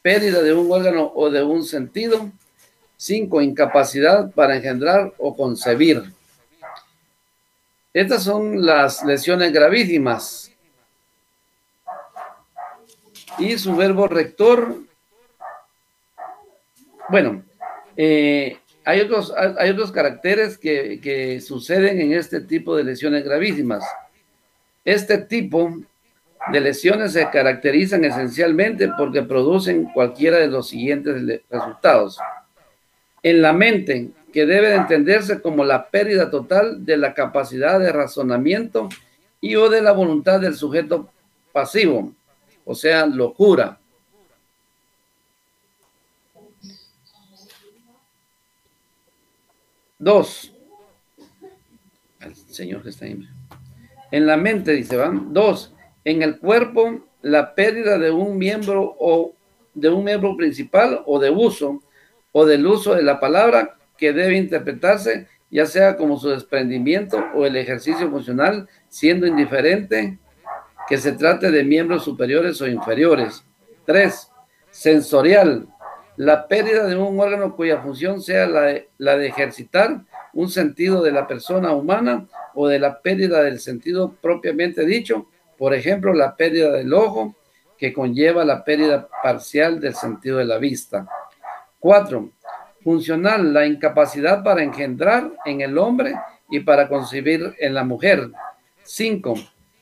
Pérdida de un órgano o de un sentido. 5. Incapacidad para engendrar o concebir. Estas son las lesiones gravísimas. Y su verbo rector, bueno, hay otros caracteres que suceden en este tipo de lesiones gravísimas. Este tipo de lesiones se caracterizan esencialmente porque producen cualquiera de los siguientes resultados. En la mente, que debe de entenderse como la pérdida total de la capacidad de razonamiento y o de la voluntad del sujeto pasivo, o sea, locura. Dos, el señor que está ahí. En la mente, dice, ¿van? 2, en el cuerpo, la pérdida de un miembro o de un miembro principal o del uso de la palabra que debe interpretarse, ya sea como su desprendimiento o el ejercicio funcional, siendo indiferente que se trate de miembros superiores o inferiores. 3, sensorial, la pérdida de un órgano cuya función sea la de ejercitar un sentido de la persona humana o de la pérdida del sentido propiamente dicho, por ejemplo, la pérdida del ojo, que conlleva la pérdida parcial del sentido de la vista. 4, funcional, la incapacidad para engendrar en el hombre y para concebir en la mujer. 5,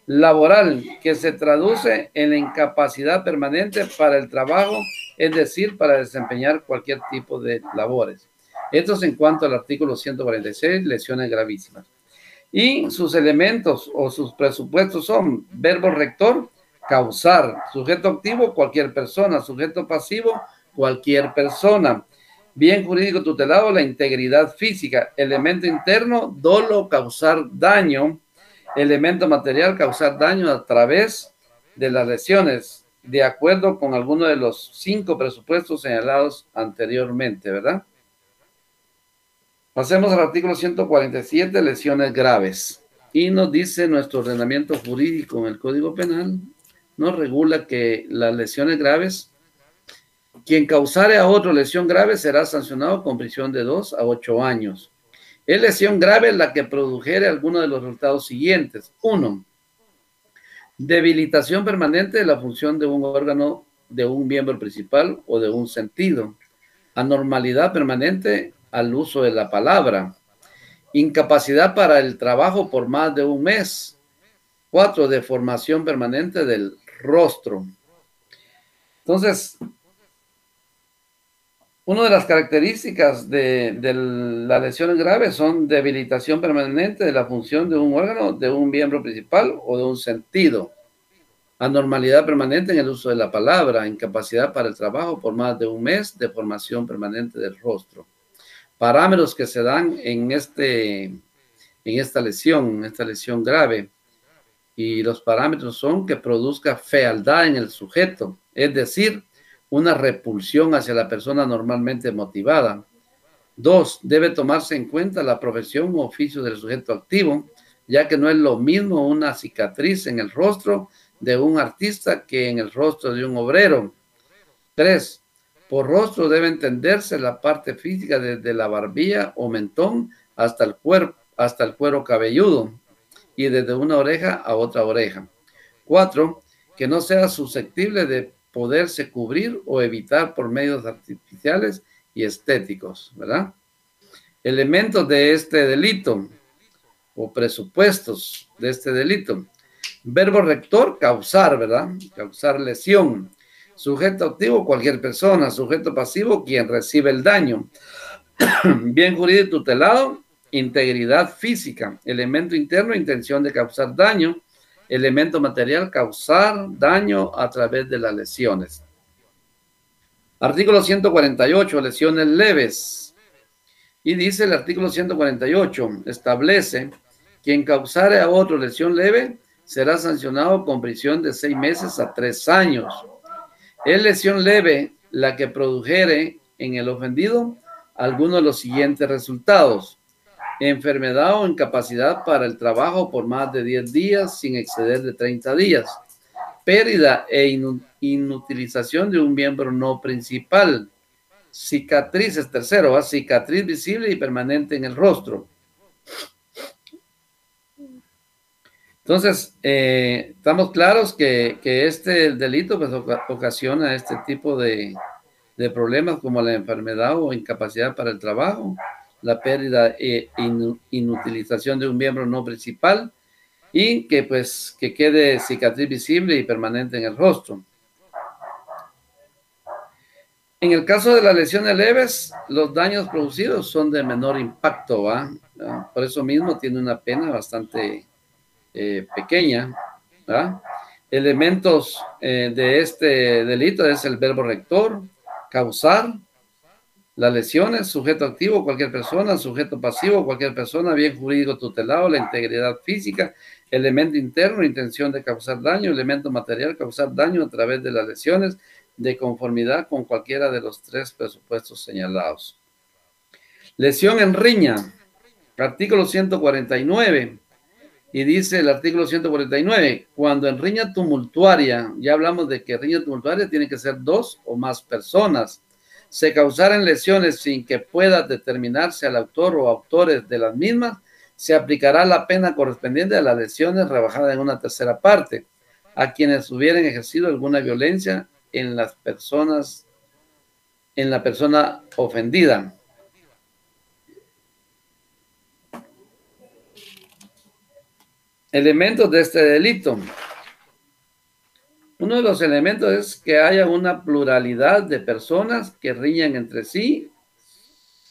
laboral, que se traduce en la incapacidad permanente para el trabajo, es decir, para desempeñar cualquier tipo de labores. Esto es en cuanto al artículo 146, lesiones gravísimas. Y sus elementos o sus presupuestos son verbo rector, causar, sujeto activo, cualquier persona, sujeto pasivo, cualquier persona. Bien jurídico tutelado, la integridad física. Elemento interno, dolo, causar daño. Elemento material, causar daño a través de las lesiones, de acuerdo con alguno de los 5 presupuestos señalados anteriormente, ¿verdad? Pasemos al artículo 147, lesiones graves. Y nos dice nuestro ordenamiento jurídico en el Código Penal, nos regula que las lesiones graves, quien causare a otro lesión grave será sancionado con prisión de 2 a 8 años. Es lesión grave la que produjere alguno de los resultados siguientes. 1. Debilitación permanente de la función de un órgano, de un miembro principal o de un sentido. Anormalidad permanente al uso de la palabra. Incapacidad para el trabajo por más de un mes. 4, deformación permanente del rostro. Entonces, una de las características de las lesiones graves son debilitación permanente de la función de un órgano, de un miembro principal o de un sentido. Anormalidad permanente en el uso de la palabra, incapacidad para el trabajo por más de un mes, deformación permanente del rostro. Parámetros que se dan en esta lesión grave. Y los parámetros son que produzca fealdad en el sujeto, es decir, una repulsión hacia la persona normalmente motivada. 2, debe tomarse en cuenta la profesión o oficio del sujeto activo, ya que no es lo mismo una cicatriz en el rostro de un artista que en el rostro de un obrero. 3, por rostro debe entenderse la parte física desde la barbilla o mentón hasta el cuero cabelludo y desde una oreja a otra oreja. 4, que no sea susceptible de poderse cubrir o evitar por medios artificiales y estéticos, ¿verdad? Elementos de este delito o presupuestos de este delito. Verbo rector, causar, ¿verdad? Causar lesión. Sujeto activo, cualquier persona. Sujeto pasivo, quien recibe el daño. Bien jurídico tutelado, integridad física. Elemento interno, intención de causar daño. Elemento material, causar daño a través de las lesiones. Artículo 148, lesiones leves. Y dice el artículo 148, establece: quien causare a otro lesión leve será sancionado con prisión de 6 meses a 3 años. Es lesión leve la que produjere en el ofendido alguno de los siguientes resultados: enfermedad o incapacidad para el trabajo por más de 10 días sin exceder de 30 días, pérdida e inutilización de un miembro no principal, cicatrices, tercero, cicatriz visible y permanente en el rostro. Entonces, estamos claros que este delito pues, ocasiona este tipo de problemas como la enfermedad o incapacidad para el trabajo, la pérdida e inutilización de un miembro no principal y que pues que quede cicatriz visible y permanente en el rostro. En el caso de las lesiones leves, los daños producidos son de menor impacto, ¿va? Por eso mismo tiene una pena bastante pequeña, ¿va? Elementos de este delito es el verbo rector, causar, Las lesiones, sujeto activo, cualquier persona, sujeto pasivo, cualquier persona, bien jurídico tutelado, la integridad física, elemento interno, intención de causar daño, elemento material, causar daño a través de las lesiones, de conformidad con cualquiera de los tres presupuestos señalados. Lesión en riña, artículo 149. Y dice el artículo 149, cuando en riña tumultuaria, ya hablamos de que riña tumultuaria tiene que ser 2 o más personas, se causaren lesiones sin que pueda determinarse al autor o autores de las mismas, se aplicará la pena correspondiente a las lesiones rebajada en una tercera parte, a quienes hubieran ejercido alguna violencia en las personas, en la persona ofendida. Elementos de este delito. Uno de los elementos es que haya una pluralidad de personas que riñan entre sí,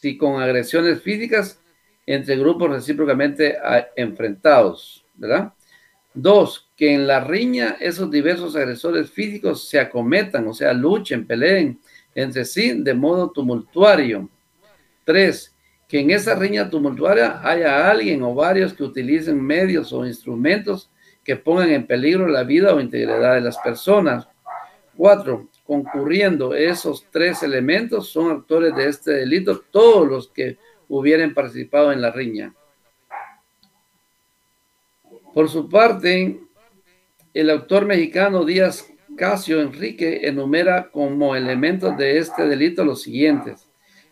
y con agresiones físicas entre grupos recíprocamente enfrentados, ¿verdad? 2, que en la riña esos diversos agresores físicos se acometan, o sea, luchen, peleen entre sí de modo tumultuario. 3, que en esa riña tumultuaria haya alguien o varios que utilicen medios o instrumentos que pongan en peligro la vida o integridad de las personas. 4, concurriendo esos 3 elementos, son actores de este delito todos los que hubieran participado en la riña. Por su parte, el autor mexicano Díaz Casio Enrique enumera como elementos de este delito los siguientes: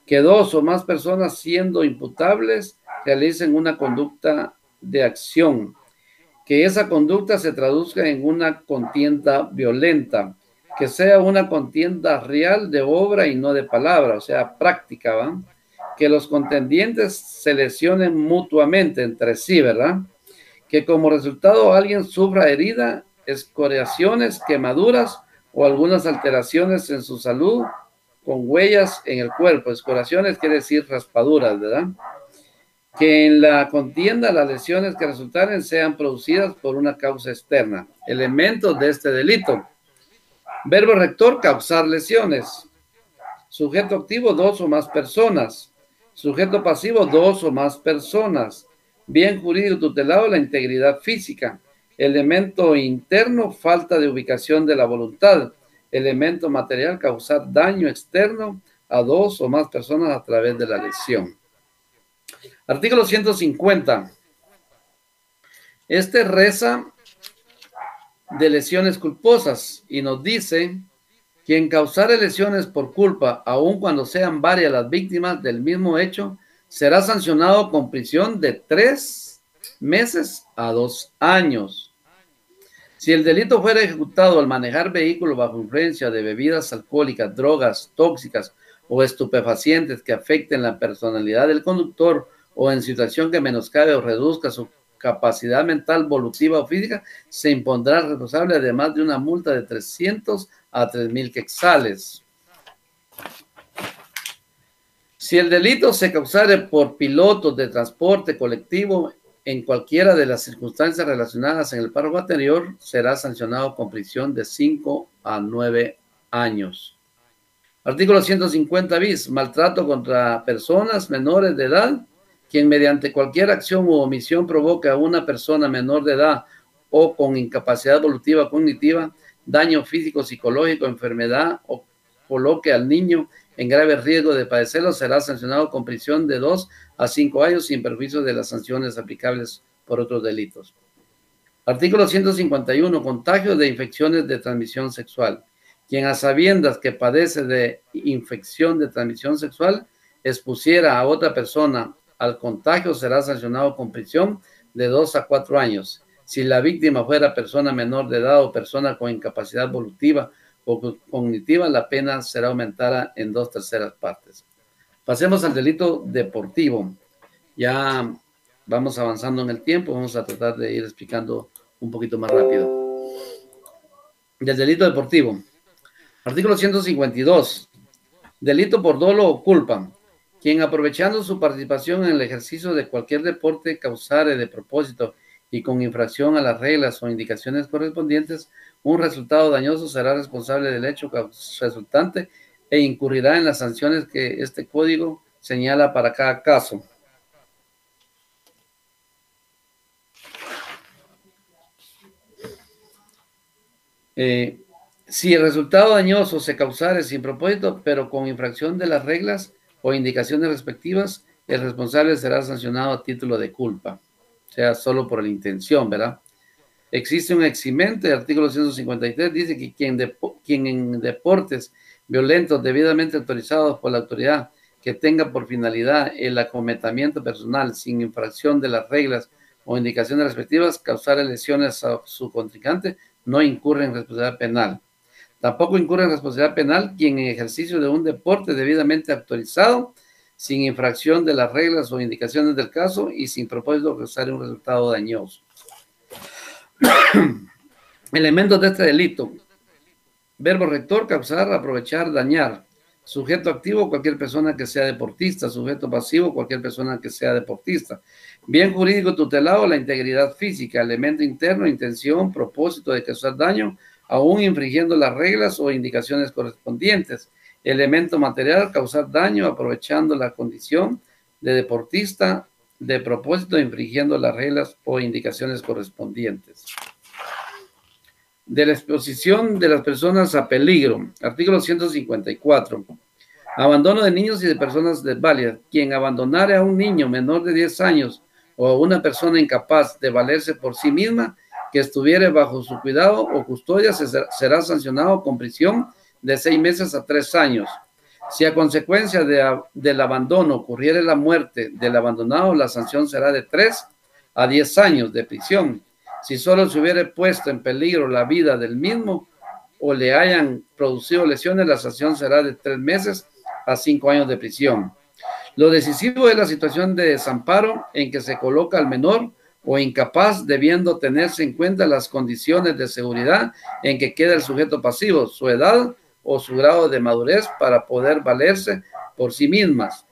que 2 o más personas siendo imputables realicen una conducta de acción, que esa conducta se traduzca en una contienda violenta, que sea una contienda real de obra y no de palabra, o sea, práctica, ¿va? Que los contendientes se lesionen mutuamente entre sí, ¿verdad? Que como resultado alguien sufra herida, escoriaciones, quemaduras o algunas alteraciones en su salud con huellas en el cuerpo. Escoriaciones quiere decir raspaduras, ¿verdad? Que en la contienda las lesiones que resultaren sean producidas por una causa externa. Elementos de este delito. Verbo rector, causar lesiones. Sujeto activo, 2 o más personas. Sujeto pasivo, 2 o más personas. Bien jurídico tutelado, la integridad física. Elemento interno, falta de ubicación de la voluntad. Elemento material, causar daño externo a 2 o más personas a través de la lesión. Artículo 150. Este reza de lesiones culposas y nos dice: quien causare lesiones por culpa, aun cuando sean varias las víctimas del mismo hecho, será sancionado con prisión de 3 meses a 2 años. Si el delito fuera ejecutado al manejar vehículo bajo influencia de bebidas alcohólicas, drogas tóxicas o estupefacientes que afecten la personalidad del conductor o en situación que menoscabe o reduzca su capacidad mental, volutiva o física, se impondrá al responsable además de una multa de 300 a 3,000 quetzales. Si el delito se causare por pilotos de transporte colectivo en cualquiera de las circunstancias relacionadas en el párrafo anterior, será sancionado con prisión de 5 a 9 años. Artículo 150 bis, maltrato contra personas menores de edad. Quien mediante cualquier acción u omisión provoque a una persona menor de edad o con incapacidad evolutiva cognitiva, daño físico, psicológico, enfermedad o coloque al niño en grave riesgo de padecerlo, será sancionado con prisión de 2 a 5 años sin perjuicio de las sanciones aplicables por otros delitos. Artículo 151. Contagio de infecciones de transmisión sexual. Quien a sabiendas que padece de infección de transmisión sexual expusiera a otra persona al contagio será sancionado con prisión de 2 a 4 años. Si la víctima fuera persona menor de edad o persona con incapacidad evolutiva o cognitiva, la pena será aumentada en 2/3 partes. Pasemos al delito deportivo. Ya vamos avanzando en el tiempo, vamos a tratar de ir explicando un poquito más rápido. Del delito deportivo. Artículo 152. Delito por dolo o culpa. Quien aprovechando su participación en el ejercicio de cualquier deporte causare de propósito y con infracción a las reglas o indicaciones correspondientes un resultado dañoso será responsable del hecho resultante e incurrirá en las sanciones que este código señala para cada caso. Si el resultado dañoso se causare sin propósito, pero con infracción de las reglas o indicaciones respectivas, el responsable será sancionado a título de culpa, o sea, solo por la intención, ¿verdad? Existe un eximente, el artículo 153 dice que quien en deportes violentos debidamente autorizados por la autoridad que tenga por finalidad el acometimiento personal sin infracción de las reglas o indicaciones respectivas causar lesiones a su contrincante no incurre en responsabilidad penal. Tampoco incurre en responsabilidad penal quien en ejercicio de un deporte debidamente autorizado sin infracción de las reglas o indicaciones del caso y sin propósito causar un resultado dañoso. Elementos de este delito: verbo rector, causar, aprovechar, dañar. Sujeto activo, cualquier persona que sea deportista. Sujeto pasivo, cualquier persona que sea deportista. Bien jurídico tutelado, la integridad física. Elemento interno, intención, propósito de causar daño, aún infringiendo las reglas o indicaciones correspondientes. Elemento material, causar daño, aprovechando la condición de deportista, de propósito, infringiendo las reglas o indicaciones correspondientes. De la exposición de las personas a peligro. Artículo 154. Abandono de niños y de personas desválidas. Quien abandonare a un niño menor de 10 años o a una persona incapaz de valerse por sí misma que estuviere bajo su cuidado o custodia será sancionado con prisión de 6 meses a 3 años. Si a consecuencia del abandono ocurriere la muerte del abandonado, la sanción será de 3 a 10 años de prisión. Si solo se hubiere puesto en peligro la vida del mismo o le hayan producido lesiones, la sanción será de 3 meses a 5 años de prisión. Lo decisivo es la situación de desamparo en que se coloca al menor o incapaz, debiendo tenerse en cuenta las condiciones de seguridad en que queda el sujeto pasivo, su edad o su grado de madurez para poder valerse por sí mismas.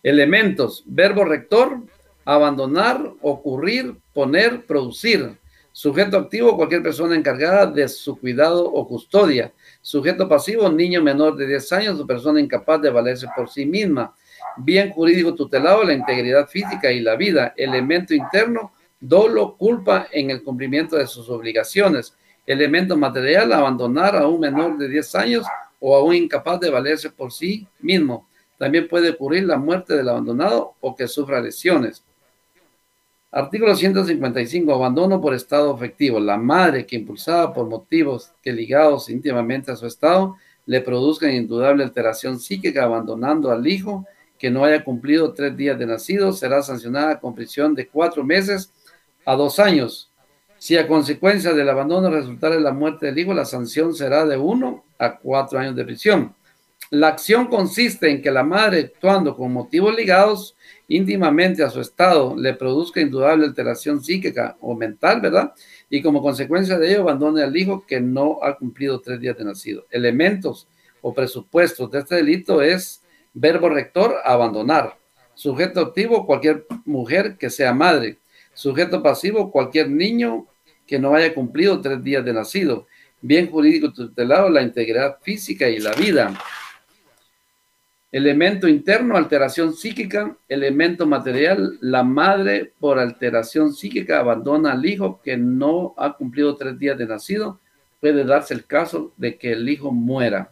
Elementos: verbo rector, abandonar, ocurrir, poner, producir. Sujeto activo, cualquier persona encargada de su cuidado o custodia. Sujeto pasivo, niño menor de 10 años o persona incapaz de valerse por sí misma. Bien jurídico tutelado, la integridad física y la vida. Elemento interno, dolo, culpa en el cumplimiento de sus obligaciones. Elemento material, abandonar a un menor de 10 años o a un incapaz de valerse por sí mismo. También puede ocurrir la muerte del abandonado o que sufra lesiones. Artículo 155. Abandono por estado afectivo. La madre que, impulsada por motivos que ligados íntimamente a su estado le produzcan indudable alteración psíquica, abandonando al hijo que no haya cumplido 3 días de nacido, será sancionada con prisión de 4 meses a 2 años. Si a consecuencia del abandono resultara la muerte del hijo, la sanción será de 1 a 4 años de prisión. La acción consiste en que la madre, actuando con motivos ligados íntimamente a su estado, le produzca indudable alteración psíquica o mental, ¿verdad? Y como consecuencia de ello, abandone al hijo que no ha cumplido 3 días de nacido. Elementos o presupuestos de este delito es: verbo rector, abandonar. Sujeto activo, cualquier mujer que sea madre. Sujeto pasivo, cualquier niño que no haya cumplido 3 días de nacido. Bien jurídico tutelado, la integridad física y la vida. Elemento interno, alteración psíquica. Elemento material, la madre por alteración psíquica abandona al hijo que no ha cumplido 3 días de nacido. Puede darse el caso de que el hijo muera.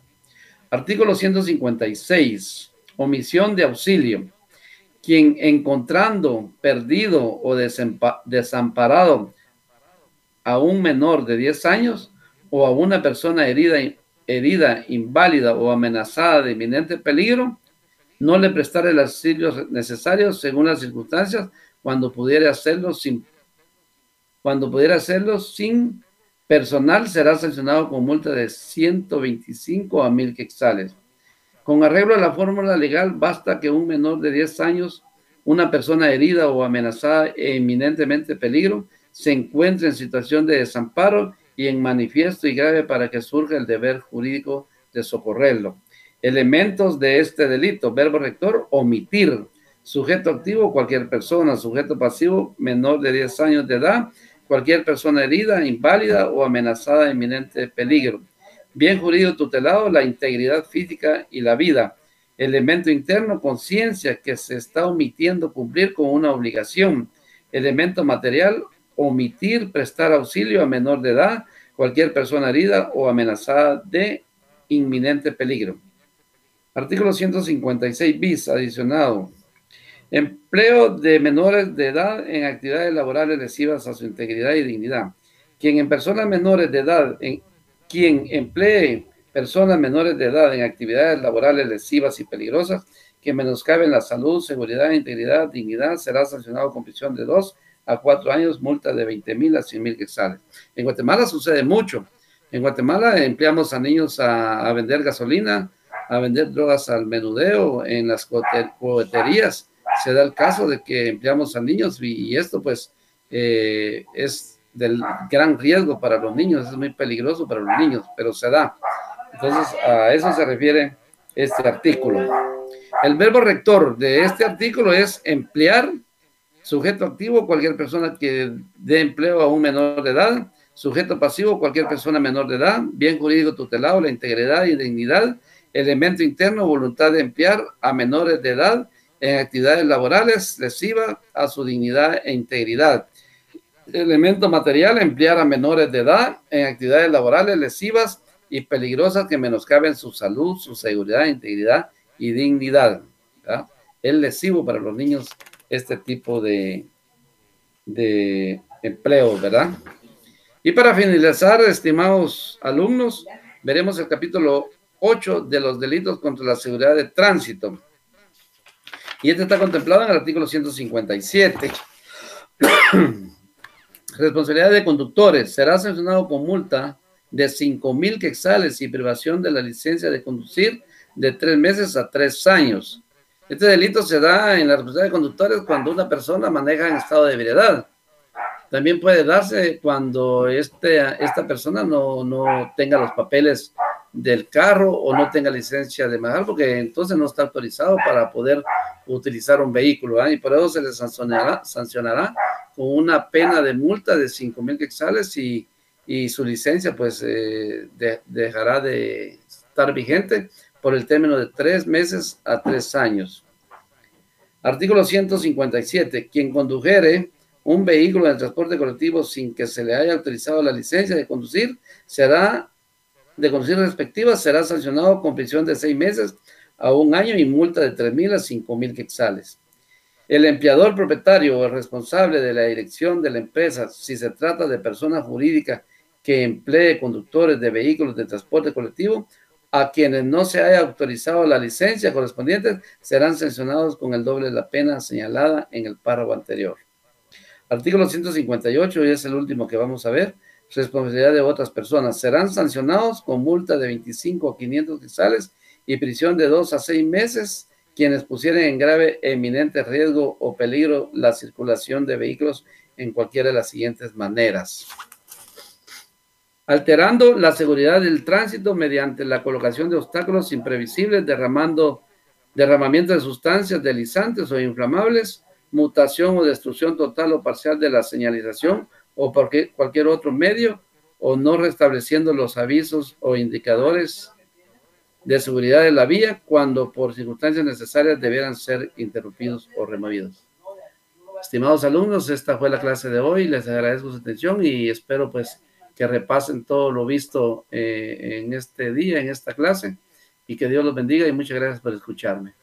Artículo 156. Omisión de auxilio. Quien encontrando perdido o desamparado a un menor de 10 años o a una persona herida, inválida o amenazada de inminente peligro, no le prestar el auxilio necesario según las circunstancias cuando pudiera hacerlo sin personal, será sancionado con multa de 125 a 1000 quetzales. Con arreglo a la fórmula legal, basta que un menor de 10 años, una persona herida o amenazada e inminentemente peligro, se encuentre en situación de desamparo y en manifiesto y grave para que surja el deber jurídico de socorrerlo. Elementos de este delito: verbo rector, omitir. Sujeto activo, cualquier persona. Sujeto pasivo, menor de 10 años de edad. Cualquier persona herida, inválida o amenazada de inminente peligro. Bien jurídico tutelado, la integridad física y la vida. Elemento interno, conciencia, que se está omitiendo cumplir con una obligación. Elemento material, omitir prestar auxilio a menor de edad, cualquier persona herida o amenazada de inminente peligro. Artículo 156 bis, adicionado. Empleo de menores de edad en actividades laborales lesivas a su integridad y dignidad. Quien emplee personas menores de edad en actividades laborales lesivas y peligrosas que menoscaben la salud, seguridad, integridad, dignidad, será sancionado con prisión de 2 a 4 años, multa de 20,000 a 100,000 quetzales. En Guatemala sucede mucho. En Guatemala empleamos a niños a vender gasolina, a vender drogas al menudeo, en las coheterías. Se da el caso de que empleamos a niños y esto pues es del gran riesgo para los niños, es muy peligroso para los niños, pero se da. Entonces a eso se refiere este artículo. El verbo rector de este artículo es emplear, sujeto activo, cualquier persona que dé empleo a un menor de edad, sujeto pasivo, cualquier persona menor de edad, bien jurídico tutelado, la integridad y dignidad, elemento interno, voluntad de emplear a menores de edad en actividades laborales lesivas a su dignidad e integridad. Elemento material, emplear a menores de edad en actividades laborales lesivas y peligrosas que menoscaben su salud, su seguridad, integridad y dignidad. ¿Verdad? Es lesivo para los niños este tipo de empleo, ¿verdad? Y para finalizar, estimados alumnos, veremos el capítulo 8 de los delitos contra la seguridad de tránsito. Y este está contemplado en el artículo 157. Responsabilidad de conductores. Será sancionado con multa de 5,000 quetzales y privación de la licencia de conducir de 3 meses a 3 años. Este delito se da en la responsabilidad de conductores cuando una persona maneja en estado de ebriedad. También puede darse cuando esta persona no tenga los papeles del carro o no tenga licencia de manejar, porque entonces no está autorizado para poder utilizar un vehículo, ¿eh? Y por eso se le sancionará con una pena de multa de 5,000 quetzales y su licencia pues dejará de estar vigente por el término de 3 meses a 3 años. Artículo 157. Quien condujere un vehículo de transporte colectivo sin que se le haya autorizado la licencia de conducir respectiva, será sancionado con prisión de 6 meses a 1 año y multa de 3,000 a 5,000 quetzales. El empleador propietario o el responsable de la dirección de la empresa, si se trata de persona jurídica que emplee conductores de vehículos de transporte colectivo, a quienes no se haya autorizado la licencia correspondiente, serán sancionados con el doble de la pena señalada en el párrafo anterior. Artículo 158, y es el último que vamos a ver. Responsabilidad de otras personas. Serán sancionados con multa de 25 a 500 quetzales y prisión de 2 a 6 meses quienes pusieren en grave e eminente riesgo o peligro la circulación de vehículos en cualquiera de las siguientes maneras. Alterando la seguridad del tránsito mediante la colocación de obstáculos imprevisibles, derramamiento de sustancias deslizantes o inflamables, mutación o destrucción total o parcial de la señalización o por cualquier otro medio, o no restableciendo los avisos o indicadores de seguridad de la vía cuando por circunstancias necesarias debieran ser interrumpidos o removidos. Estimados alumnos, esta fue la clase de hoy. Les agradezco su atención y espero pues que repasen todo lo visto en este día, en esta clase, y que Dios los bendiga y muchas gracias por escucharme.